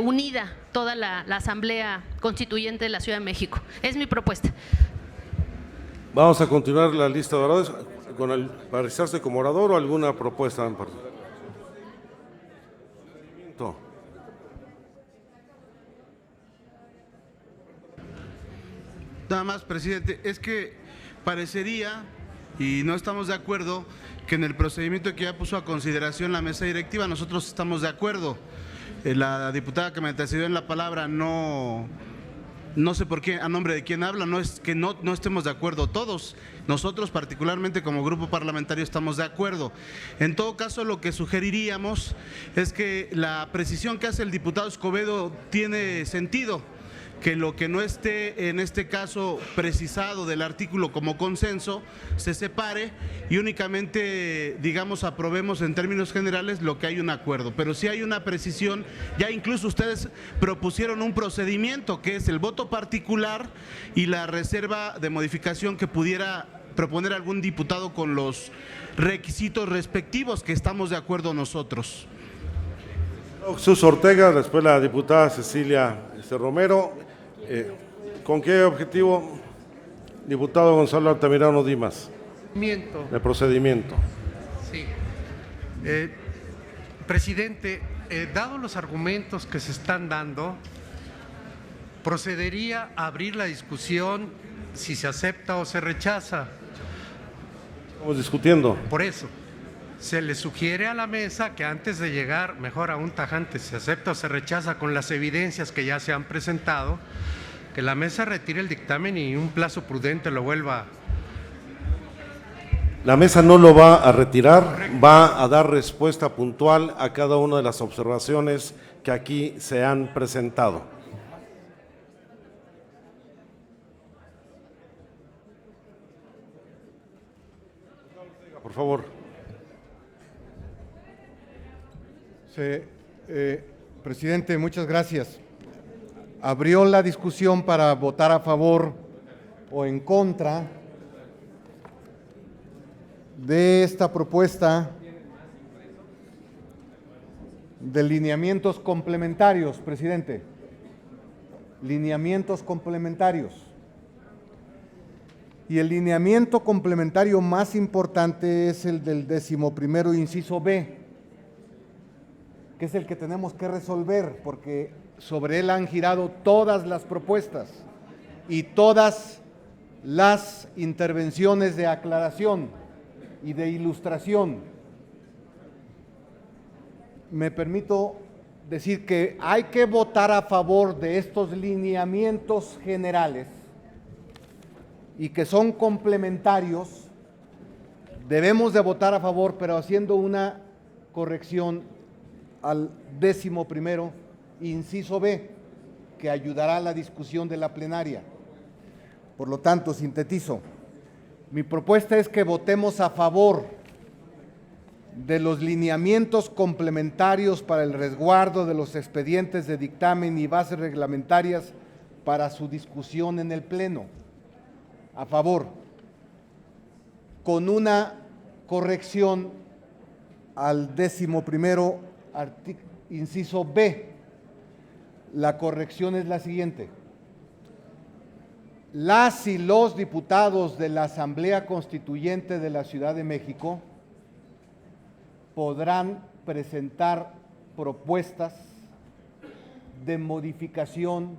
unida toda la Asamblea Constituyente de la Ciudad de México. Es mi propuesta. Vamos a continuar la lista de oradores para realizarse como orador o alguna propuesta en particular. Nada más, presidente, es que parecería, y no estamos de acuerdo, que en el procedimiento que ya puso a consideración la mesa directiva, nosotros estamos de acuerdo. La diputada que me antecedió en la palabra no no sé por qué, a nombre de quién habla, no es que no estemos de acuerdo todos. Nosotros particularmente como grupo parlamentario estamos de acuerdo. En todo caso, lo que sugeriríamos es que la precisión que hace el diputado Escobedo tiene sentido, que lo que no esté en este caso precisado del artículo como consenso se separe y únicamente, digamos, aprobemos en términos generales lo que hay un acuerdo. Pero si hay una precisión, ya incluso ustedes propusieron un procedimiento que es el voto particular y la reserva de modificación que pudiera proponer algún diputado con los requisitos respectivos, que estamos de acuerdo nosotros. Jesús Ortega, después la diputada Cecilia Romero. ¿Con qué objetivo, diputado Gonzalo Altamirano Dimas? De procedimiento. Sí. Presidente, dado los argumentos que se están dando, procedería a abrir la discusión si se acepta o se rechaza. Estamos discutiendo. Por eso, se le sugiere a la mesa que antes de llegar, mejor a un tajante, se acepta o se rechaza con las evidencias que ya se han presentado, que la mesa retire el dictamen y en un plazo prudente lo vuelva. La mesa no lo va a retirar, va a dar respuesta puntual a cada una de las observaciones que aquí se han presentado. Por favor. Presidente, muchas gracias. Abrió la discusión para votar a favor o en contra de esta propuesta de lineamientos complementarios, presidente. Lineamientos complementarios. Y el lineamiento complementario más importante es el del 11º inciso B, que es el que tenemos que resolver, porque sobre él han girado todas las propuestas y todas las intervenciones de aclaración y de ilustración. Me permito decir que hay que votar a favor de estos lineamientos generales y que son complementarios. Debemos de votar a favor, pero haciendo una corrección al 11º inciso B, que ayudará a la discusión de la plenaria. Por lo tanto, sintetizo, mi propuesta es que votemos a favor de los lineamientos complementarios para el resguardo de los expedientes de dictamen y bases reglamentarias para su discusión en el Pleno. A favor, con una corrección al 11º inciso B. La corrección es la siguiente: las y los diputados de la Asamblea Constituyente de la Ciudad de México podrán presentar propuestas de modificación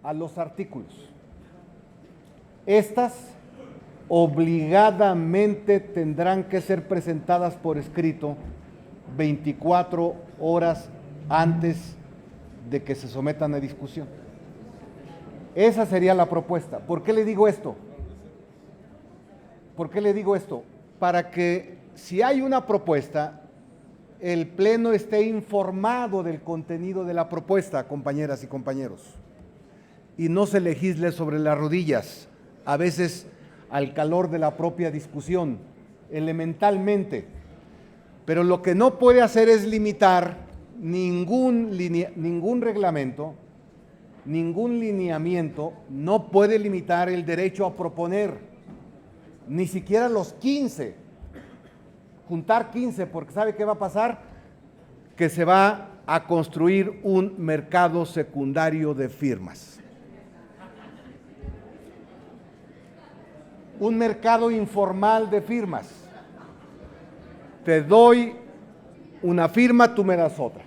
a los artículos. Estas obligadamente tendrán que ser presentadas por escrito 24 horas antes de que se sometan a discusión. Esa sería la propuesta. ¿Por qué le digo esto? ¿Por qué le digo esto? Para que si hay una propuesta, el Pleno esté informado del contenido de la propuesta, compañeras y compañeros, y no se legisle sobre las rodillas, a veces al calor de la propia discusión, elementalmente. Pero lo que no puede hacer es limitar ningún reglamento, ningún lineamiento, no puede limitar el derecho a proponer, ni siquiera los 15, juntar 15, porque ¿sabe qué va a pasar? Que se va a construir un mercado secundario de firmas. Un mercado informal de firmas. Te doy una firma, tú me das otra.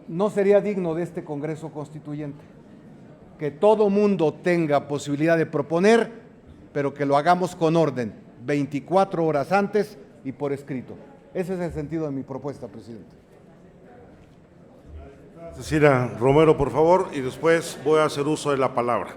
No sería digno de este Congreso Constituyente que todo mundo tenga posibilidad de proponer, pero que lo hagamos con orden, 24 horas antes y por escrito. Ese es el sentido de mi propuesta, presidente. Cecilia Romero, por favor, y después voy a hacer uso de la palabra.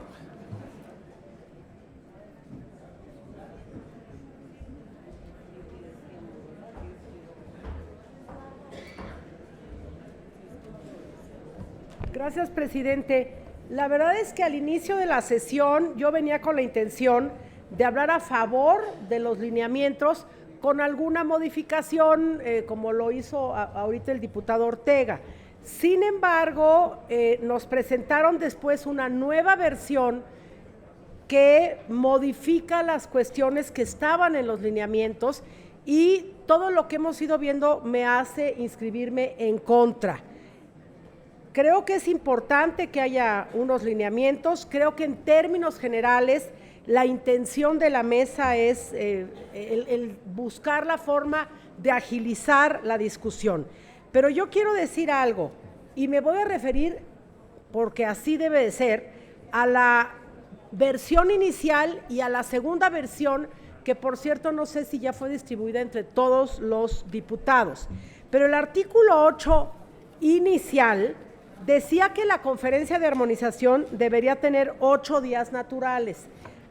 Gracias, presidente. La verdad es que al inicio de la sesión yo venía con la intención de hablar a favor de los lineamientos con alguna modificación, como lo hizo ahorita el diputado Ortega. Sin embargo, nos presentaron después una nueva versión que modifica las cuestiones que estaban en los lineamientos y todo lo que hemos ido viendo me hace inscribirme en contra. Creo que es importante que haya unos lineamientos, creo que en términos generales la intención de la mesa es el buscar la forma de agilizar la discusión. Pero yo quiero decir algo, y me voy a referir, porque así debe de ser, a la versión inicial y a la segunda versión, que por cierto no sé si ya fue distribuida entre todos los diputados. Pero el artículo 8 inicial decía que la conferencia de armonización debería tener 8 días naturales.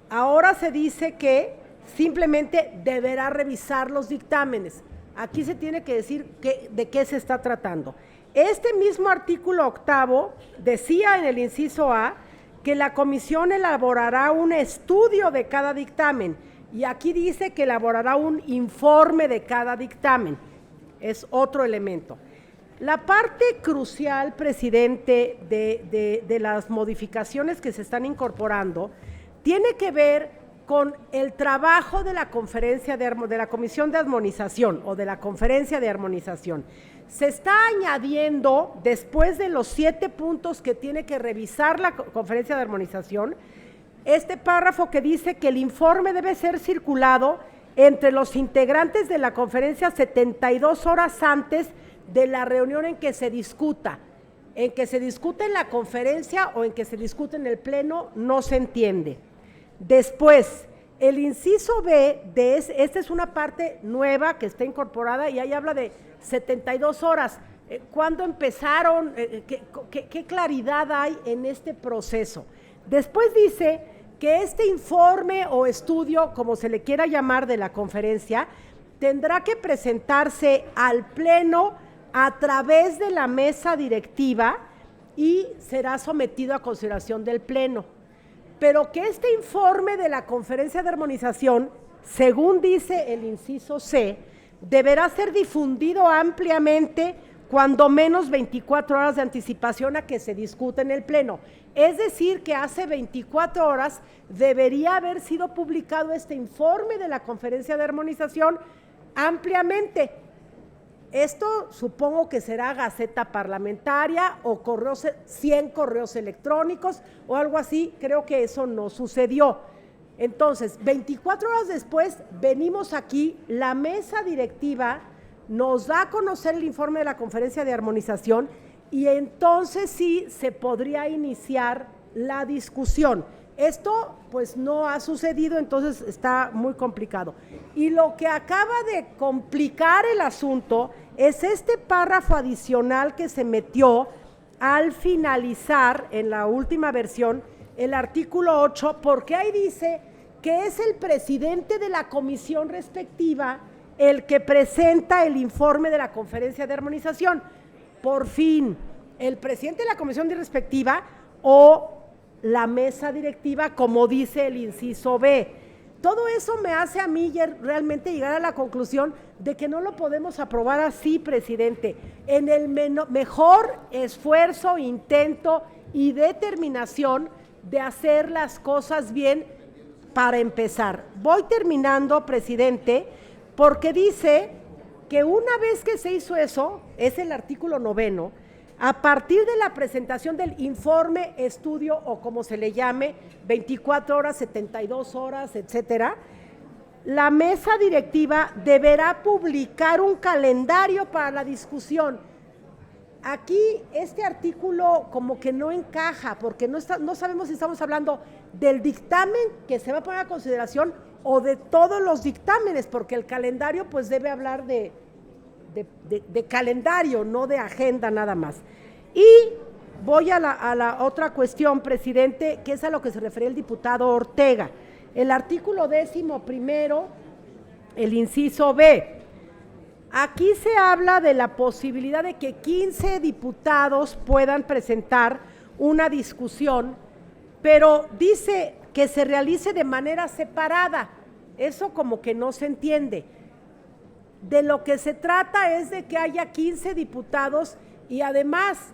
Ahora se dice que simplemente deberá revisar los dictámenes. Aquí se tiene que decir de qué se está tratando. Este mismo artículo 8 decía en el inciso A que la comisión elaborará un estudio de cada dictamen y aquí dice que elaborará un informe de cada dictamen. Es otro elemento. La parte crucial, presidente, de las modificaciones que se están incorporando tiene que ver con el trabajo de la conferencia de la Comisión de Armonización o de la Conferencia de Armonización. Se está añadiendo, después de los 7 puntos que tiene que revisar la Conferencia de Armonización, este párrafo que dice que el informe debe ser circulado entre los integrantes de la conferencia 72 horas antes de la reunión en que se discuta. En que se discute en la conferencia o en que se discute en el pleno, no se entiende. Después, el inciso B, esta es una parte nueva que está incorporada y ahí habla de 72 horas. ¿Cuándo empezaron? ¿Qué claridad hay en este proceso? Después dice que este informe o estudio, como se le quiera llamar, de la conferencia, tendrá que presentarse al pleno a través de la mesa directiva y será sometido a consideración del pleno. Pero que este informe de la conferencia de armonización, según dice el inciso C, deberá ser difundido ampliamente cuando menos 24 horas de anticipación a que se discute en el pleno. Es decir, que hace 24 horas debería haber sido publicado este informe de la conferencia de armonización ampliamente. Esto supongo que será Gaceta Parlamentaria o 100 correos electrónicos o algo así. Creo que eso no sucedió. Entonces, 24 horas después venimos aquí, la mesa directiva nos da a conocer el informe de la conferencia de armonización y entonces sí se podría iniciar la discusión. Esto pues no ha sucedido, entonces está muy complicado. Y lo que acaba de complicar el asunto es este párrafo adicional que se metió al finalizar en la última versión el artículo 8, porque ahí dice que es el presidente de la comisión respectiva el que presenta el informe de la conferencia de armonización. Por fin, el presidente de la comisión respectiva o la mesa directiva, como dice el inciso B. Todo eso me hace a mí realmente llegar a la conclusión de que no lo podemos aprobar así, presidente, en el mejor esfuerzo, intento y determinación de hacer las cosas bien para empezar. Voy terminando, presidente, porque dice que una vez que se hizo eso, es el artículo 9, a partir de la presentación del informe, estudio o como se le llame, 24 horas, 72 horas, etcétera, la mesa directiva deberá publicar un calendario para la discusión. Aquí este artículo como que no encaja porque no sabemos si estamos hablando del dictamen que se va a poner a consideración o de todos los dictámenes, porque el calendario pues debe hablar de calendario, no de agenda nada más. Y voy a la otra cuestión, presidente, que es a lo que se refería el diputado Ortega. El artículo 11º, el inciso B. Aquí se habla de la posibilidad de que 15 diputados puedan presentar una discusión, pero dice que se realice de manera separada. Eso como que no se entiende. De lo que se trata es de que haya 15 diputados y además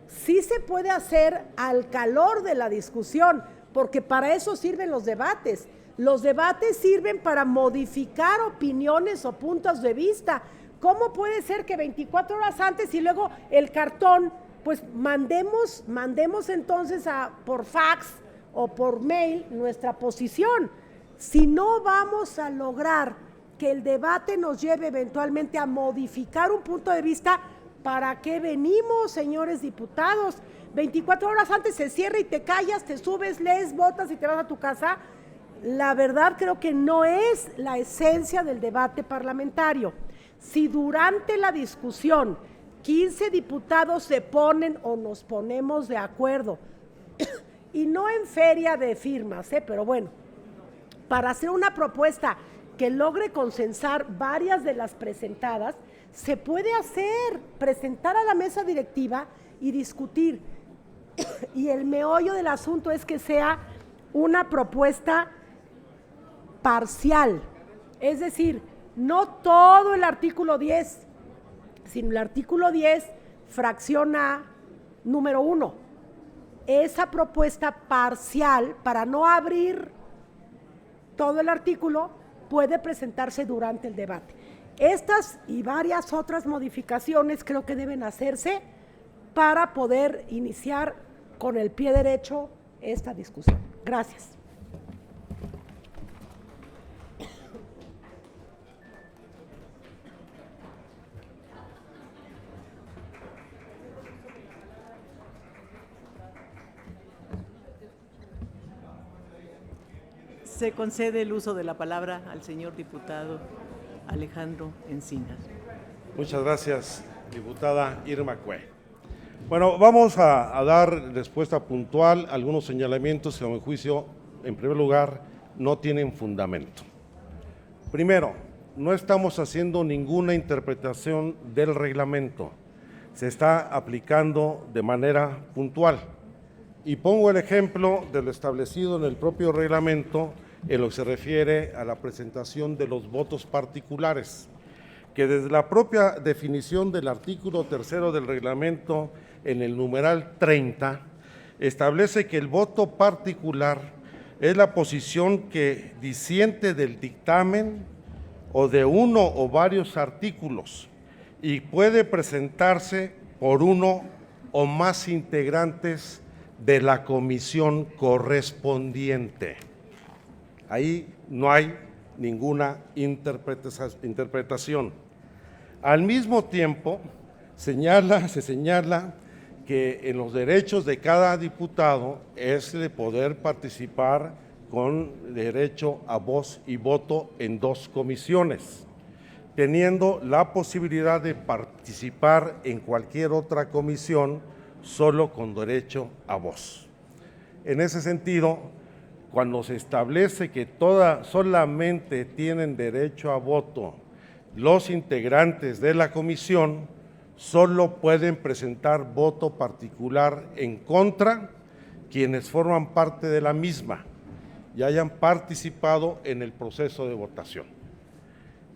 sí se puede hacer al calor de la discusión, porque para eso sirven los debates. Los debates sirven para modificar opiniones o puntos de vista. ¿Cómo puede ser que 24 horas antes y luego el cartón, pues mandemos entonces por fax o por mail nuestra posición? Si no vamos a lograr que el debate nos lleve eventualmente a modificar un punto de vista, ¿para qué venimos, señores diputados? 24 horas antes se cierra y te callas, te subes, lees, votas y te vas a tu casa. La verdad creo que no es la esencia del debate parlamentario. Si durante la discusión 15 diputados se ponen o nos ponemos de acuerdo, y no en feria de firmas, pero bueno, para hacer una propuesta que logre consensar varias de las presentadas, se puede hacer, presentar a la mesa directiva y discutir. Y el meollo del asunto es que sea una propuesta parcial, es decir, no todo el artículo 10, sino el artículo 10, fracción A, número 1. Esa propuesta parcial, para no abrir todo el artículo, puede presentarse durante el debate. Estas y varias otras modificaciones creo que deben hacerse para poder iniciar con el pie derecho esta discusión. Gracias. Se concede el uso de la palabra al señor diputado Alejandro Encinas. Muchas gracias, diputada Irma Cue. Bueno, vamos a dar respuesta puntual a algunos señalamientos que a mi juicio, en primer lugar, no tienen fundamento. Primero, no estamos haciendo ninguna interpretación del reglamento, se está aplicando de manera puntual. Y pongo el ejemplo de lo establecido en el propio reglamento en lo que se refiere a la presentación de los votos particulares, que desde la propia definición del artículo 3 del reglamento en el numeral 30 establece que el voto particular es la posición que disiente del dictamen o de uno o varios artículos y puede presentarse por uno o más integrantes de la comisión correspondiente. Ahí no hay ninguna interpretación. Al mismo tiempo, se señala que en los derechos de cada diputado es de poder participar con derecho a voz y voto en 2 comisiones, teniendo la posibilidad de participar en cualquier otra comisión solo con derecho a voz. En ese sentido, cuando se establece que solamente tienen derecho a voto los integrantes de la comisión, solo pueden presentar voto particular en contra quienes forman parte de la misma y hayan participado en el proceso de votación.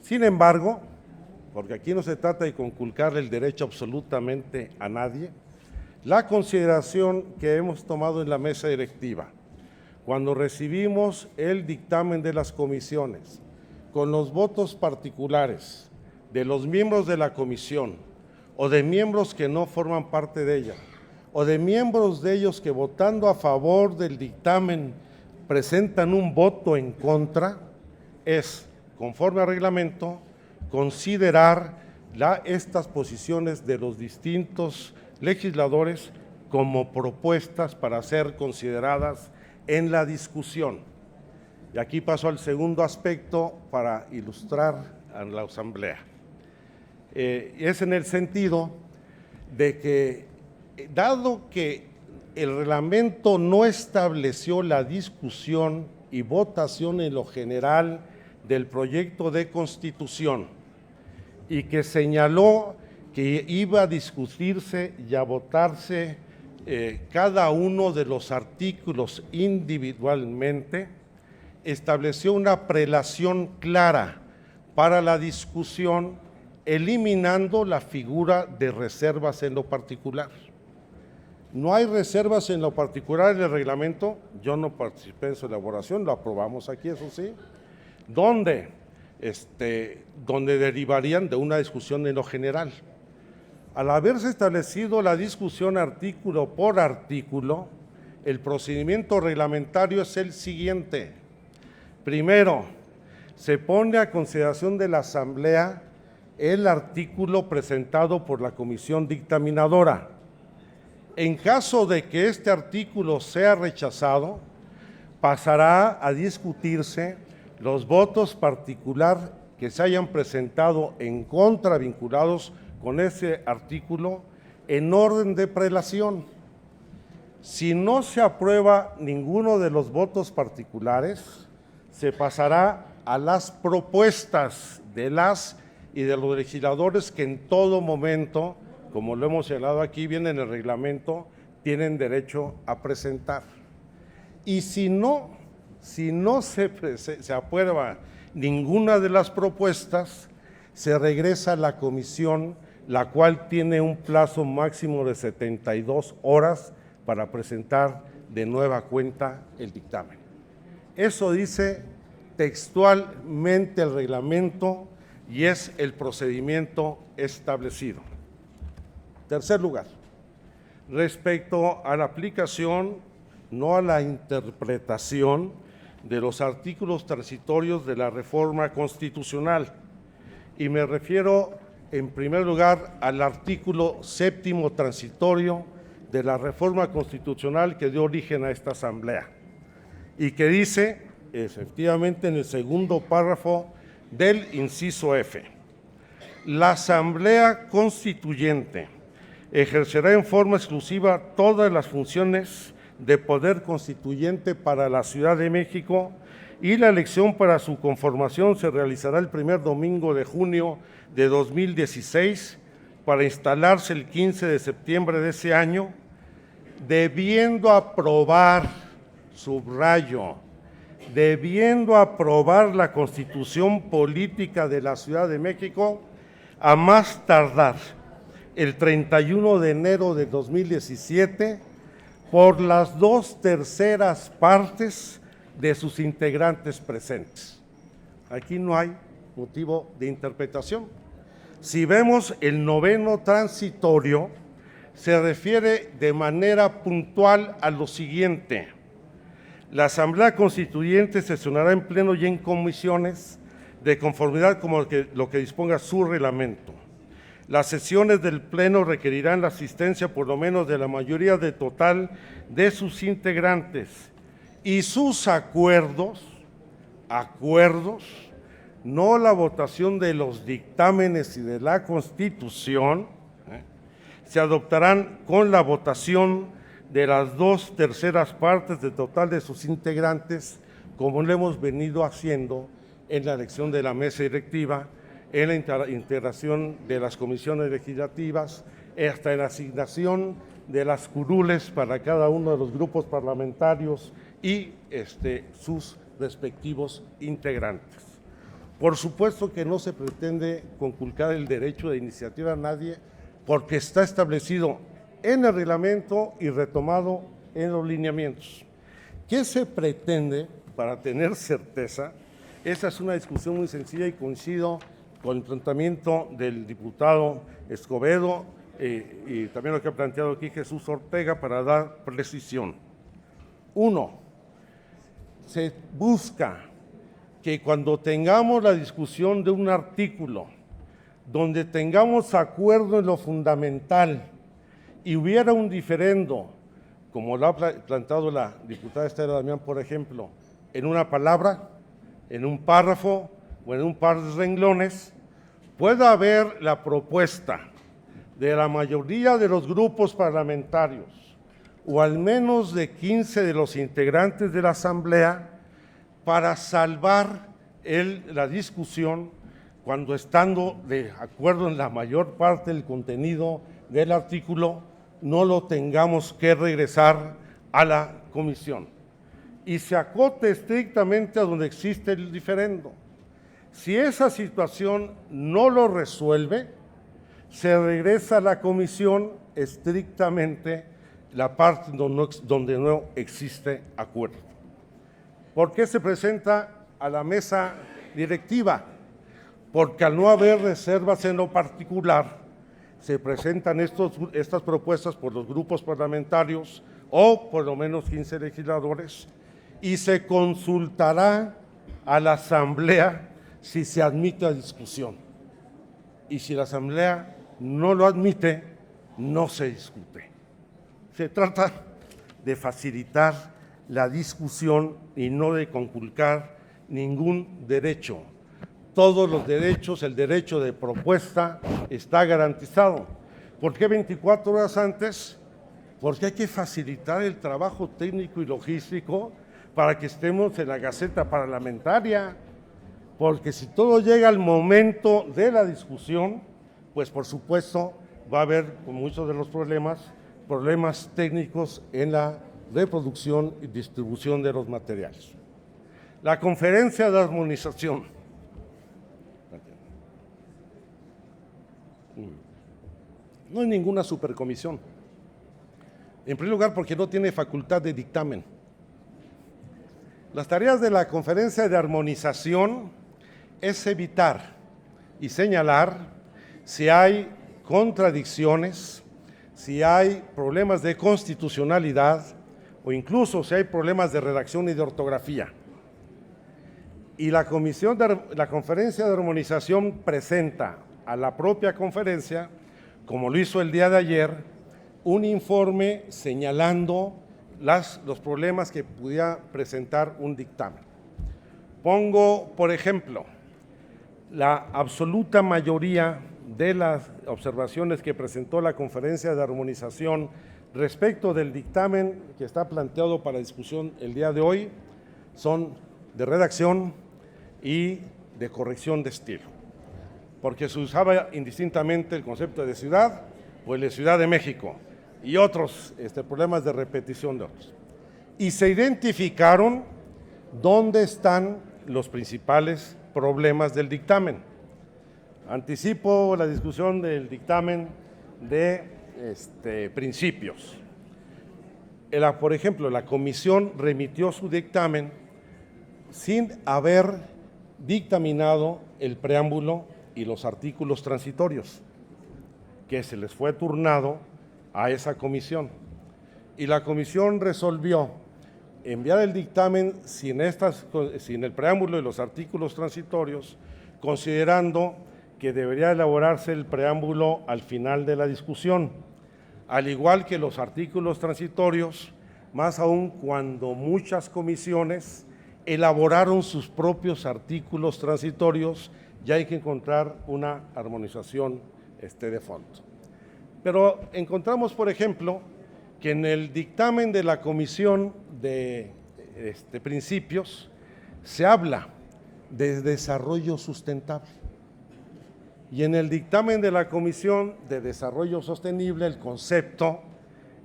Sin embargo, porque aquí no se trata de conculcarle el derecho absolutamente a nadie, la consideración que hemos tomado en la mesa directiva, cuando recibimos el dictamen de las comisiones, con los votos particulares de los miembros de la comisión o de miembros que no forman parte de ella, o de miembros de ellos que votando a favor del dictamen presentan un voto en contra, es, conforme al reglamento, considerar estas posiciones de los distintos legisladores como propuestas para ser consideradas en la discusión. Y aquí paso al segundo aspecto para ilustrar a la Asamblea. Es en el sentido de que dado que el reglamento no estableció la discusión y votación en lo general del proyecto de constitución y que señaló que iba a discutirse y a votarse cada uno de los artículos individualmente, estableció una prelación clara para la discusión, eliminando la figura de reservas en lo particular. No hay reservas en lo particular en el reglamento, yo no participé en su elaboración, lo aprobamos aquí, eso sí, donde derivarían de una discusión en lo general. Al haberse establecido la discusión artículo por artículo, el procedimiento reglamentario es el siguiente. Primero, se pone a consideración de la Asamblea el artículo presentado por la Comisión Dictaminadora. En caso de que este artículo sea rechazado, pasará a discutirse los votos particular que se hayan presentado en contra vinculados con ese artículo en orden de prelación. Si no se aprueba ninguno de los votos particulares, se pasará a las propuestas de las y de los legisladores que en todo momento, como lo hemos señalado aquí, viene en el reglamento, tienen derecho a presentar. Y si no se aprueba ninguna de las propuestas, se regresa a la comisión, la cual tiene un plazo máximo de 72 horas para presentar de nueva cuenta el dictamen. Eso dice textualmente el reglamento y es el procedimiento establecido. Tercer lugar, respecto a la aplicación, no a la interpretación de los artículos transitorios de la reforma constitucional, y me refiero en primer lugar al artículo 7º transitorio de la reforma constitucional que dio origen a esta Asamblea y que dice, efectivamente, en el segundo párrafo del inciso F, la Asamblea Constituyente ejercerá en forma exclusiva todas las funciones de poder constituyente para la Ciudad de México y la elección para su conformación se realizará el primer domingo de junio de 2016 para instalarse el 15 de septiembre de ese año, debiendo aprobar, subrayo, debiendo aprobar la Constitución Política de la Ciudad de México a más tardar el 31 de enero de 2017 por las 2/3 partes de sus integrantes presentes. Aquí no hay motivo de interpretación. Si vemos el 9º transitorio, se refiere de manera puntual a lo siguiente: la Asamblea Constituyente sesionará en pleno y en comisiones de conformidad con lo que disponga su reglamento. Las sesiones del Pleno requerirán la asistencia por lo menos de la mayoría total de sus integrantes y sus acuerdos, no la votación de los dictámenes y de la Constitución, se adoptarán con la votación de las 2/3 partes del total de sus integrantes, como lo hemos venido haciendo en la elección de la mesa directiva, en la integración de las comisiones legislativas, hasta en la asignación de las curules para cada uno de los grupos parlamentarios y sus respectivos integrantes. Por supuesto que no se pretende conculcar el derecho de iniciativa a nadie, porque está establecido en el reglamento y retomado en los lineamientos. ¿Qué se pretende para tener certeza? Esa es una discusión muy sencilla y coincido con el planteamiento del diputado Escobedo y también lo que ha planteado aquí Jesús Ortega para dar precisión. 1. Se busca que cuando tengamos la discusión de un artículo donde tengamos acuerdo en lo fundamental y hubiera un diferendo, como lo ha planteado la diputada Estela Damián, por ejemplo, en una palabra, en un párrafo o en un par de renglones, pueda haber la propuesta de la mayoría de los grupos parlamentarios o al menos de 15 de los integrantes de la Asamblea para salvar la discusión cuando, estando de acuerdo en la mayor parte del contenido del artículo, no lo tengamos que regresar a la comisión y se acote estrictamente a donde existe el diferendo. Si esa situación no lo resuelve, se regresa a la comisión estrictamente la parte donde no existe acuerdo. ¿Por qué se presenta a la mesa directiva? Porque al no haber reservas en lo particular, se presentan estas propuestas por los grupos parlamentarios o por lo menos 15 legisladores y se consultará a la Asamblea si se admite a discusión. Y si la Asamblea no lo admite, no se discute. Se trata de facilitar la discusión y no de conculcar ningún derecho. Todos los derechos, el derecho de propuesta está garantizado. ¿Por qué 24 horas antes? Porque hay que facilitar el trabajo técnico y logístico para que estemos en la Gaceta Parlamentaria. Porque si todo llega al momento de la discusión, pues por supuesto va a haber muchos de los problemas técnicos en la reproducción y distribución de los materiales. La conferencia de armonización. No hay ninguna supercomisión. En primer lugar, porque no tiene facultad de dictamen. Las tareas de la conferencia de armonización es evitar y señalar si hay contradicciones, si hay problemas de constitucionalidad o incluso si hay problemas de redacción y de ortografía. Y la conferencia de armonización presenta a la propia conferencia, como lo hizo el día de ayer, un informe señalando los problemas que pudiera presentar un dictamen. Pongo, por ejemplo, la absoluta mayoría de las observaciones que presentó la conferencia de armonización respecto del dictamen que está planteado para discusión el día de hoy son de redacción y de corrección de estilo, porque se usaba indistintamente el concepto de ciudad o el de Ciudad de México y otros problemas de repetición de otros. Y se identificaron dónde están los principales problemas del dictamen. Anticipo la discusión del dictamen de principios. Por ejemplo, la comisión remitió su dictamen sin haber dictaminado el preámbulo y los artículos transitorios, que se les fue turnado a esa comisión. Y la comisión resolvió enviar el dictamen sin el preámbulo y los artículos transitorios, considerando que debería elaborarse el preámbulo al final de la discusión, al igual que los artículos transitorios, más aún cuando muchas comisiones elaboraron sus propios artículos transitorios, ya hay que encontrar una armonización de fondo. Pero encontramos, por ejemplo, que en el dictamen de la Comisión de Principios se habla de desarrollo sustentable. Y en el dictamen de la Comisión de Desarrollo Sostenible el concepto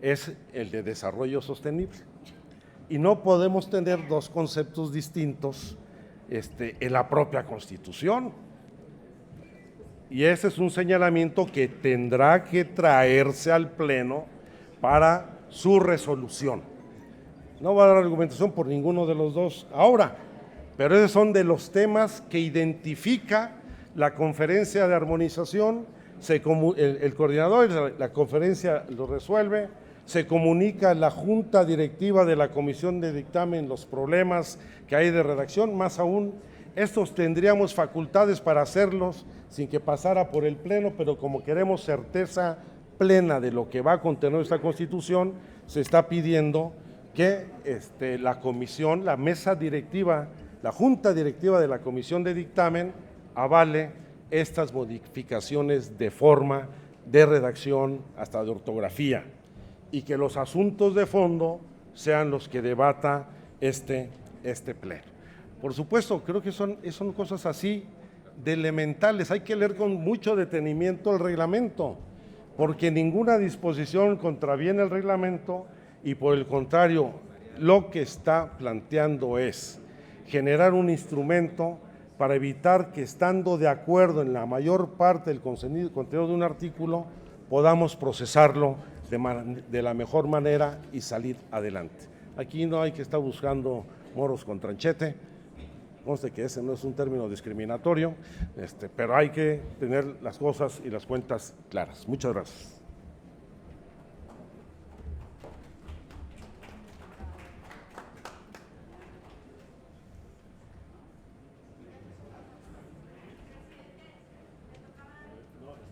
es el de desarrollo sostenible. Y no podemos tener dos conceptos distintos en la propia Constitución. Y ese es un señalamiento que tendrá que traerse al Pleno para su resolución. No va a dar argumentación por ninguno de los dos ahora, pero esos son de los temas que identifica la conferencia de armonización, el coordinador de la conferencia lo resuelve, se comunica a la junta directiva de la comisión de dictamen los problemas que hay de redacción, más aún, estos tendríamos facultades para hacerlos sin que pasara por el Pleno, pero como queremos certeza plena de lo que va a contener esta Constitución, se está pidiendo que la comisión, la mesa directiva, la junta directiva de la comisión de dictamen avale estas modificaciones de forma de redacción, hasta de ortografía, y que los asuntos de fondo sean los que debata este pleno. Por supuesto, creo que son cosas así de elementales. Hay que leer con mucho detenimiento el reglamento, porque ninguna disposición contraviene el reglamento y por el contrario, lo que está planteando es generar un instrumento para evitar que, estando de acuerdo en la mayor parte del contenido de un artículo, podamos procesarlo de la mejor manera y salir adelante. Aquí no hay que estar buscando moros con tranchete, conste que ese no es un término discriminatorio, pero hay que tener las cosas y las cuentas claras. Muchas gracias.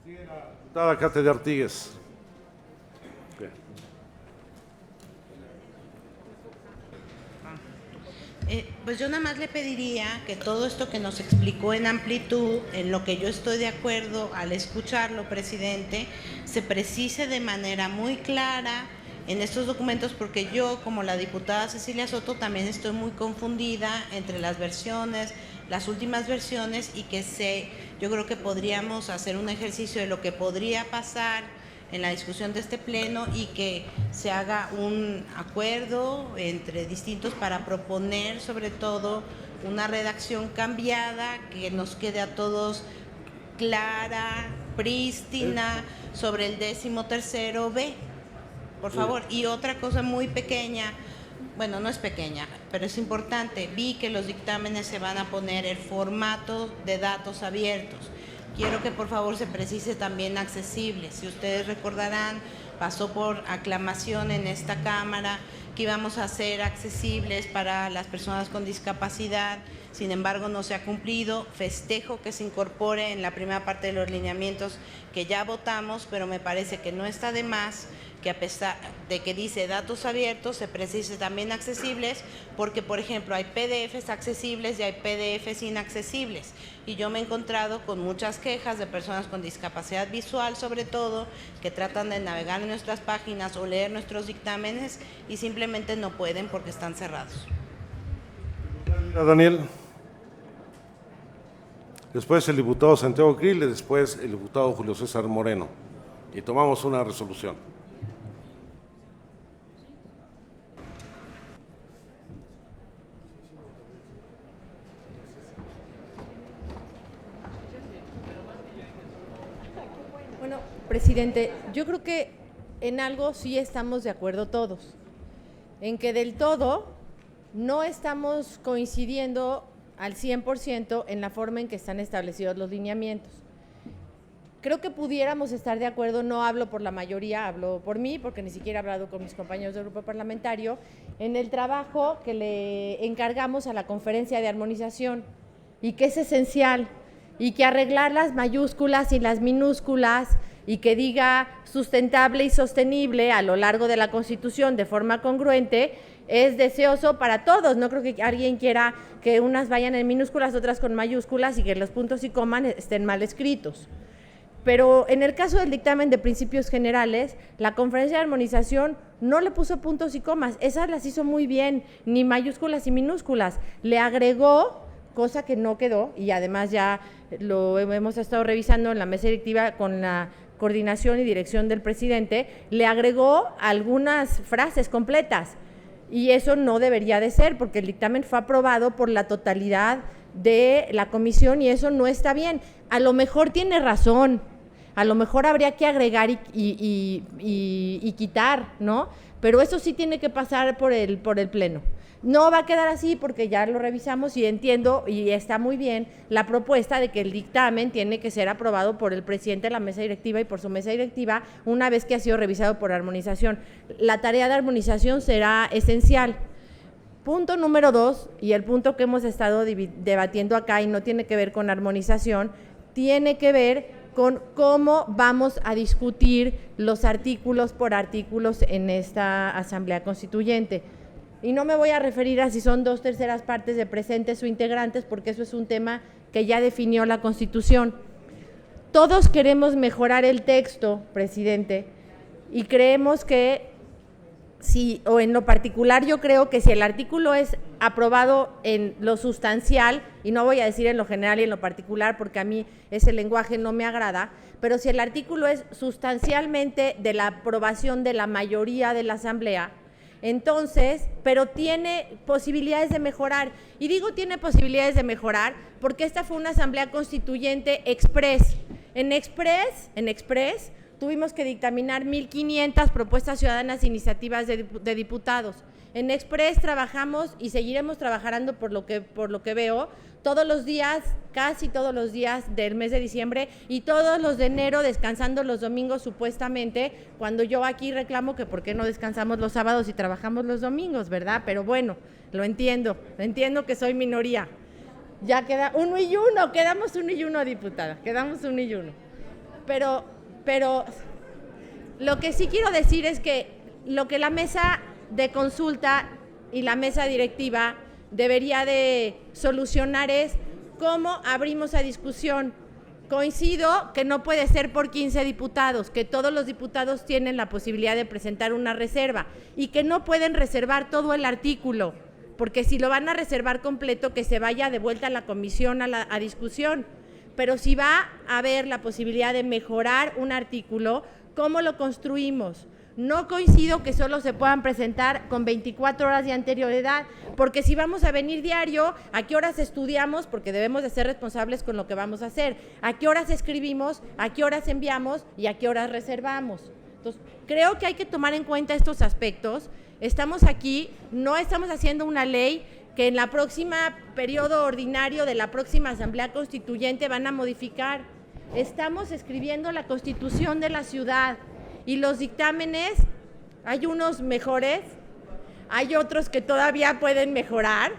Diputada Katy de Artigues. Pues yo nada más le pediría que todo esto que nos explicó en amplitud, en lo que yo estoy de acuerdo al escucharlo, presidente, se precise de manera muy clara en estos documentos, porque yo, como la diputada Cecilia Soto, también estoy muy confundida entre las versiones, las últimas versiones, y yo creo que podríamos hacer un ejercicio de lo que podría pasar en la discusión de este pleno y que se haga un acuerdo entre distintos para proponer sobre todo una redacción cambiada que nos quede a todos clara, prístina, sobre el 13º B, por favor. Y otra cosa muy pequeña, bueno, no es pequeña, pero es importante, vi que los dictámenes se van a poner el formato de datos abiertos. Quiero que por favor se precise también accesible. Si ustedes recordarán, pasó por aclamación en esta Cámara que íbamos a hacer accesibles para las personas con discapacidad, sin embargo no se ha cumplido. Festejo que se incorpore en la primera parte de los lineamientos que ya votamos, pero me parece que no está de más que, a pesar de que dice datos abiertos, se precise también accesibles, porque por ejemplo hay PDFs accesibles y hay PDFs inaccesibles, y yo me he encontrado con muchas quejas de personas con discapacidad visual, sobre todo, que tratan de navegar en nuestras páginas o leer nuestros dictámenes y simplemente no pueden porque están cerrados. Daniel. Después el diputado Santiago Krill y después el diputado Julio César Moreno. Y tomamos una resolución. Bueno, presidente, yo creo que en algo sí estamos de acuerdo todos, en que del todo no estamos coincidiendo al 100% en la forma en que están establecidos los lineamientos. Creo que pudiéramos estar de acuerdo, no hablo por la mayoría, hablo por mí, porque ni siquiera he hablado con mis compañeros del grupo parlamentario, en el trabajo que le encargamos a la conferencia de armonización, y que es esencial, y que arreglar las mayúsculas y las minúsculas, y que diga sustentable y sostenible a lo largo de la Constitución de forma congruente, es deseoso para todos. No creo que alguien quiera que unas vayan en minúsculas, otras con mayúsculas, y que los puntos y comas estén mal escritos. Pero en el caso del dictamen de principios generales, la conferencia de armonización no le puso puntos y comas, esas las hizo muy bien, ni mayúsculas y minúsculas, le agregó, cosa que no quedó, y además ya lo hemos estado revisando en la mesa directiva con la coordinación y dirección del presidente, le agregó algunas frases completas, y eso no debería de ser, porque el dictamen fue aprobado por la totalidad de la comisión y eso no está bien. A lo mejor tiene razón, a lo mejor habría que agregar y quitar, ¿no? Pero eso sí tiene que pasar por el pleno. No va a quedar así porque ya lo revisamos y entiendo, y está muy bien, la propuesta de que el dictamen tiene que ser aprobado por el presidente de la mesa directiva y por su mesa directiva una vez que ha sido revisado por armonización. La tarea de armonización será esencial. Punto número 2, y el punto que hemos estado debatiendo acá y no tiene que ver con armonización, tiene que ver con cómo vamos a discutir los artículos por artículos en esta Asamblea Constituyente. Y no me voy a referir a si son 2/3 partes de presentes o integrantes, porque eso es un tema que ya definió la Constitución. todos queremos mejorar el texto, presidente, y creemos que si, o en lo particular yo creo que si el artículo es aprobado en lo sustancial, y no voy a decir en lo general y en lo particular porque a mí ese lenguaje no me agrada, pero si el artículo es sustancialmente de la aprobación de la mayoría de la Asamblea, entonces, pero tiene posibilidades de mejorar. Y digo tiene posibilidades de mejorar porque esta fue una Asamblea Constituyente express. En express tuvimos que dictaminar 1,500 propuestas ciudadanas e iniciativas de diputados. En express trabajamos y seguiremos trabajando por lo que veo todos los días, casi todos los días del mes de diciembre y todos los de enero, descansando los domingos supuestamente, cuando yo aquí reclamo que por qué no descansamos los sábados y trabajamos los domingos, ¿verdad? Pero bueno, lo entiendo que soy minoría. Ya queda 1 y 1, quedamos 1 y 1, diputada, quedamos 1 y 1. Pero lo que sí quiero decir es que lo que la mesa de consulta y la mesa directiva debería de solucionar es cómo abrimos a discusión. Coincido que no puede ser por 15 diputados, que todos los diputados tienen la posibilidad de presentar una reserva y que no pueden reservar todo el artículo, porque si lo van a reservar completo, que se vaya de vuelta a la comisión a discusión. Pero si va a haber la posibilidad de mejorar un artículo, ¿cómo lo construimos? No coincido que solo se puedan presentar con 24 horas de anterioridad, porque si vamos a venir diario, ¿a qué horas estudiamos? Porque debemos de ser responsables con lo que vamos a hacer. ¿A qué horas escribimos? ¿A qué horas enviamos? ¿Y a qué horas reservamos? Entonces, creo que hay que tomar en cuenta estos aspectos. Estamos aquí, no estamos haciendo una ley que en la próxima periodo ordinario de la próxima Asamblea Constituyente van a modificar. Estamos escribiendo la Constitución de la ciudad y los dictámenes, hay unos mejores, hay otros que todavía pueden mejorar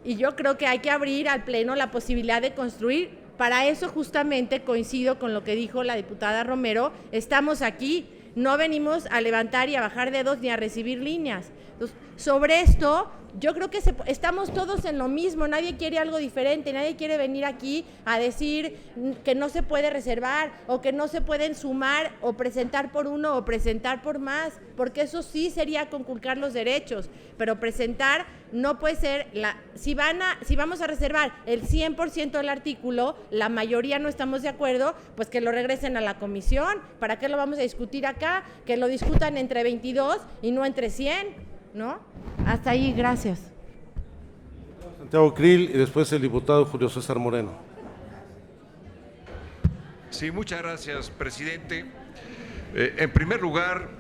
y yo creo que hay que abrir al Pleno la posibilidad de construir. Para eso justamente coincido con lo que dijo la diputada Romero, estamos aquí, no venimos a levantar y a bajar dedos ni a recibir líneas. Entonces, sobre esto, yo creo que estamos todos en lo mismo, nadie quiere algo diferente, nadie quiere venir aquí a decir que no se puede reservar o que no se pueden sumar o presentar por uno o presentar por más, porque eso sí sería conculcar los derechos, pero presentar no puede ser, si vamos a reservar el 100% del artículo, la mayoría no estamos de acuerdo, pues que lo regresen a la comisión. ¿Para qué lo vamos a discutir acá? Que lo discutan entre 22 y no entre 100. ¿No? Hasta ahí, gracias. Santiago Krill y después el diputado Julio César Moreno. Sí, muchas gracias, presidente. En primer lugar,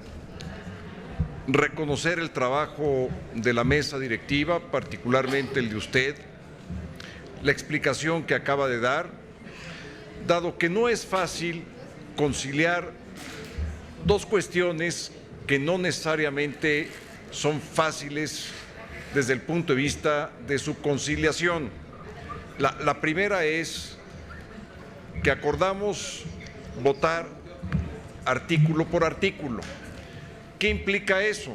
reconocer el trabajo de la mesa directiva, particularmente el de usted, la explicación que acaba de dar, dado que no es fácil conciliar dos cuestiones que no necesariamente son fáciles desde el punto de vista de su conciliación. La primera es que acordamos votar artículo por artículo. ¿Qué implica eso?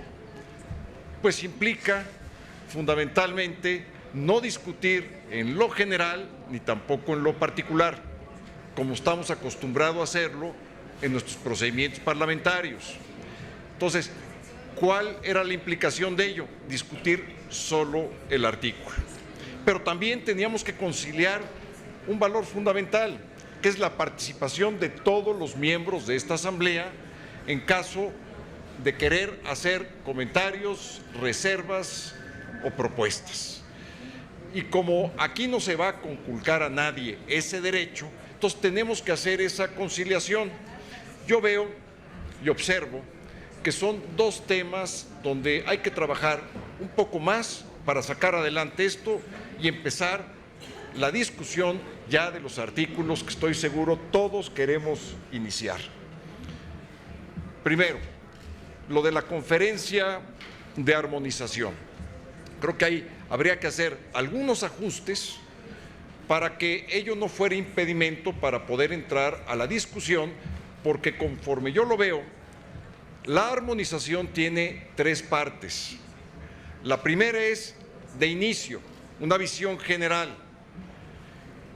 Pues implica fundamentalmente no discutir en lo general ni tampoco en lo particular, como estamos acostumbrados a hacerlo en nuestros procedimientos parlamentarios. Entonces, ¿cuál era la implicación de ello? Discutir solo el artículo. Pero también teníamos que conciliar un valor fundamental, que es la participación de todos los miembros de esta Asamblea en caso de querer hacer comentarios, reservas o propuestas. Y como aquí no se va a conculcar a nadie ese derecho, entonces tenemos que hacer esa conciliación. Yo veo y observo que son dos temas donde hay que trabajar un poco más para sacar adelante esto y empezar la discusión ya de los artículos que estoy seguro todos queremos iniciar. Primero, lo de la conferencia de armonización. Creo que ahí habría que hacer algunos ajustes para que ello no fuera impedimento para poder entrar a la discusión, porque conforme yo lo veo, la armonización tiene tres partes. La primera es de inicio, una visión general.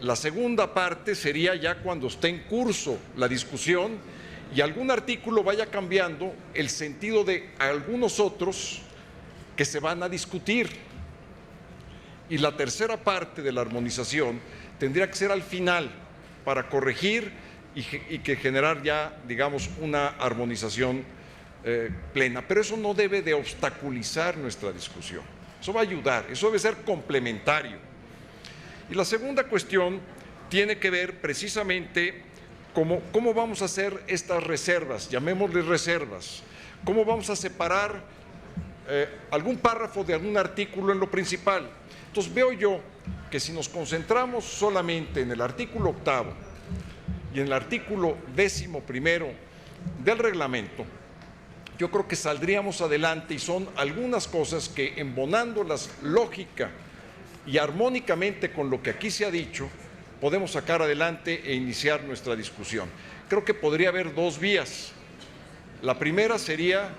La segunda parte sería ya cuando esté en curso la discusión y algún artículo vaya cambiando el sentido de algunos otros que se van a discutir. Y la tercera parte de la armonización tendría que ser al final para corregir y que generar ya, digamos, una armonización plena. Pero eso no debe de obstaculizar nuestra discusión. Eso va a ayudar, eso debe ser complementario. Y la segunda cuestión tiene que ver precisamente cómo vamos a hacer estas reservas, llamémosle reservas, cómo vamos a separar algún párrafo de algún artículo en lo principal. Entonces veo yo que si nos concentramos solamente en el artículo 8º y en el artículo 11º del reglamento, yo creo que saldríamos adelante y son algunas cosas que embonándolas lógica y armónicamente con lo que aquí se ha dicho, podemos sacar adelante e iniciar nuestra discusión. Creo que podría haber dos vías. La primera sería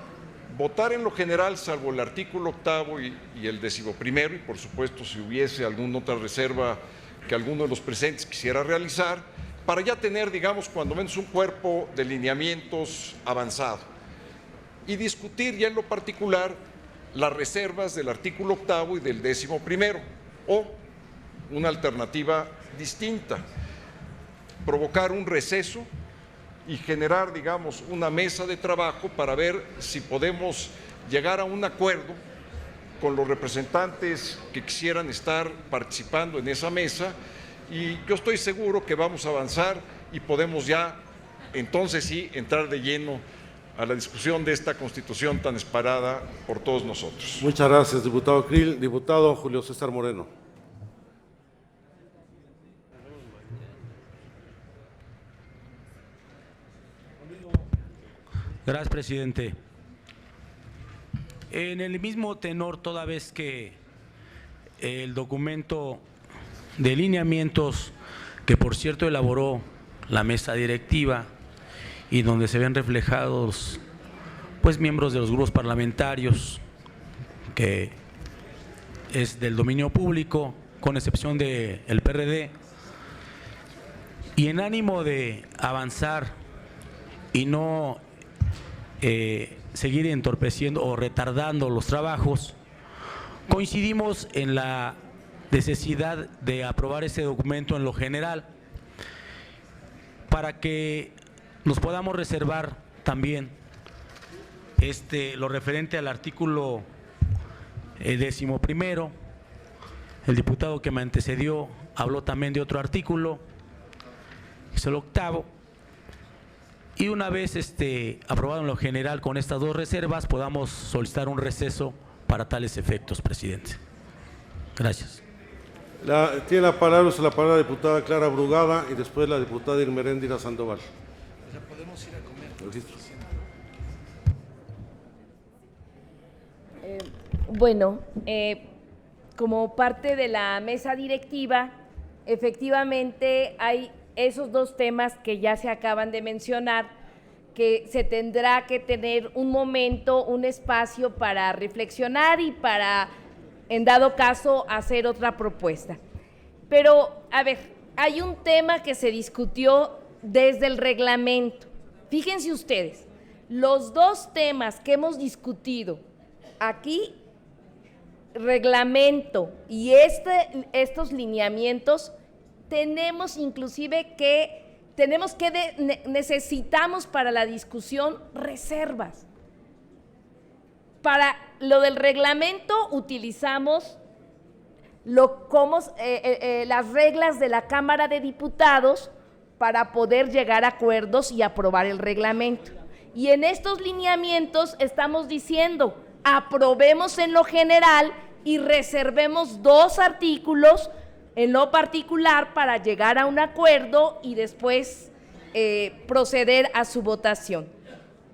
votar en lo general, salvo el artículo 8º y el 11º, y por supuesto si hubiese alguna otra reserva que alguno de los presentes quisiera realizar, para ya tener, digamos, cuando menos un cuerpo de lineamientos avanzado. Y discutir ya en lo particular las reservas del artículo 8º y del 11º, o una alternativa distinta, provocar un receso y generar, digamos, una mesa de trabajo para ver si podemos llegar a un acuerdo con los representantes que quisieran estar participando en esa mesa, y yo estoy seguro que vamos a avanzar y podemos ya, entonces sí, entrar de lleno a la discusión de esta Constitución tan esperada por todos nosotros. Muchas gracias, diputado Krill. Diputado Julio César Moreno. Gracias, presidente. En el mismo tenor, toda vez que el documento de lineamientos, que por cierto elaboró la mesa directiva y donde se ven reflejados pues miembros de los grupos parlamentarios, que es del dominio público, con excepción del PRD, y en ánimo de avanzar y no seguir entorpeciendo o retardando los trabajos, coincidimos en la necesidad de aprobar ese documento en lo general para que nos podamos reservar también lo referente al artículo 11º. El diputado que me antecedió habló también de otro artículo, es el 8º. Y una vez aprobado en lo general con estas dos reservas, podamos solicitar un receso para tales efectos, presidente. Gracias. Tiene la palabra la diputada Clara Brugada y después la diputada Irmeréndira Sandoval. Ya podemos ir a comer. Bueno, como parte de la mesa directiva, efectivamente hay esos dos temas que ya se acaban de mencionar, que se tendrá que tener un momento, un espacio para reflexionar y para, en dado caso, hacer otra propuesta. Pero, a ver, hay un tema que se discutió desde el reglamento. Fíjense ustedes, los dos temas que hemos discutido aquí, reglamento y estos lineamientos, necesitamos para la discusión reservas. Para lo del reglamento utilizamos las reglas de la Cámara de Diputados para poder llegar a acuerdos y aprobar el reglamento. Y en estos lineamientos estamos diciendo, aprobemos en lo general y reservemos dos artículos en lo particular para llegar a un acuerdo y después proceder a su votación.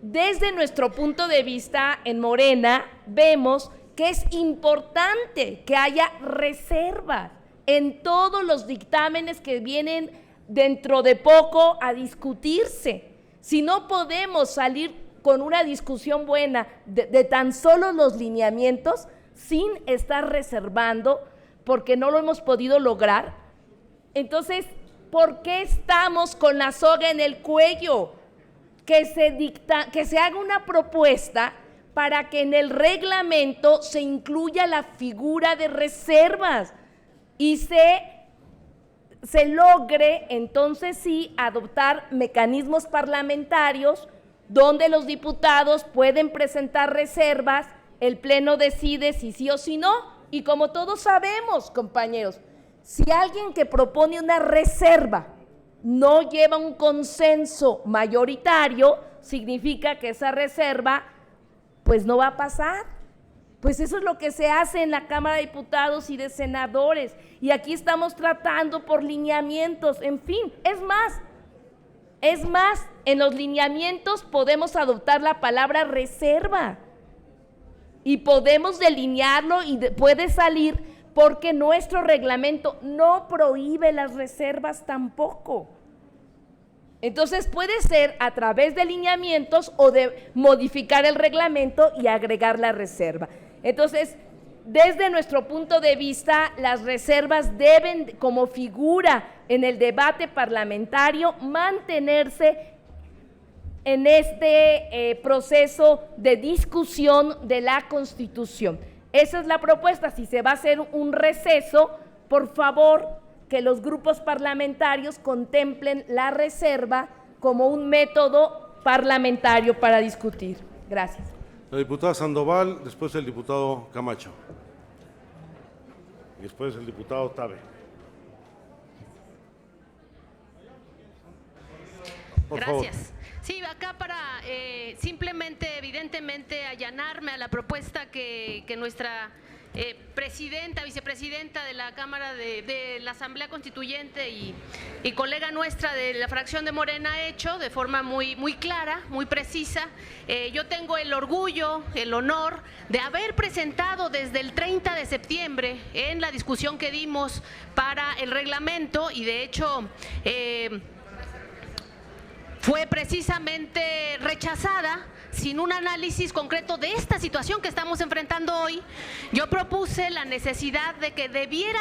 Desde nuestro punto de vista en Morena vemos que es importante que haya reservas en todos los dictámenes que vienen dentro de poco a discutirse. Si no podemos salir con una discusión buena de tan solo los lineamientos sin estar reservando, porque no lo hemos podido lograr, Entonces, ¿por qué estamos con la soga en el cuello? Que se haga una propuesta para que en el reglamento se incluya la figura de reservas y se logre entonces sí adoptar mecanismos parlamentarios donde los diputados pueden presentar reservas, el Pleno decide si sí o si no, y como todos sabemos, compañeros, si alguien que propone una reserva no lleva un consenso mayoritario, significa que esa reserva pues no va a pasar. Pues eso es lo que se hace en la Cámara de Diputados y de Senadores, y aquí estamos tratando por lineamientos, en fin, es más, en los lineamientos podemos adoptar la palabra reserva y podemos delinearlo y puede salir porque nuestro reglamento no prohíbe las reservas tampoco. Entonces puede ser a través de lineamientos o de modificar el reglamento y agregar la reserva. Entonces, desde nuestro punto de vista, las reservas deben, como figura en el debate parlamentario, mantenerse en este proceso de discusión de la Constitución. Esa es la propuesta. Si se va a hacer un receso, por favor, que los grupos parlamentarios contemplen la reserva como un método parlamentario para discutir. Gracias. La diputada Sandoval, después el diputado Camacho. Y después el diputado Tabe. Por Gracias. favor. Sí, acá para simplemente, evidentemente, allanarme a la propuesta que nuestra vicepresidenta de la Cámara de la Asamblea Constituyente y colega nuestra de la fracción de Morena ha hecho de forma muy clara, muy precisa. Yo tengo el orgullo, el honor de haber presentado desde el 30 de septiembre en la discusión que dimos para el reglamento, y de hecho fue precisamente rechazada sin un análisis concreto de esta situación que estamos enfrentando hoy. Yo propuse la necesidad de que debiera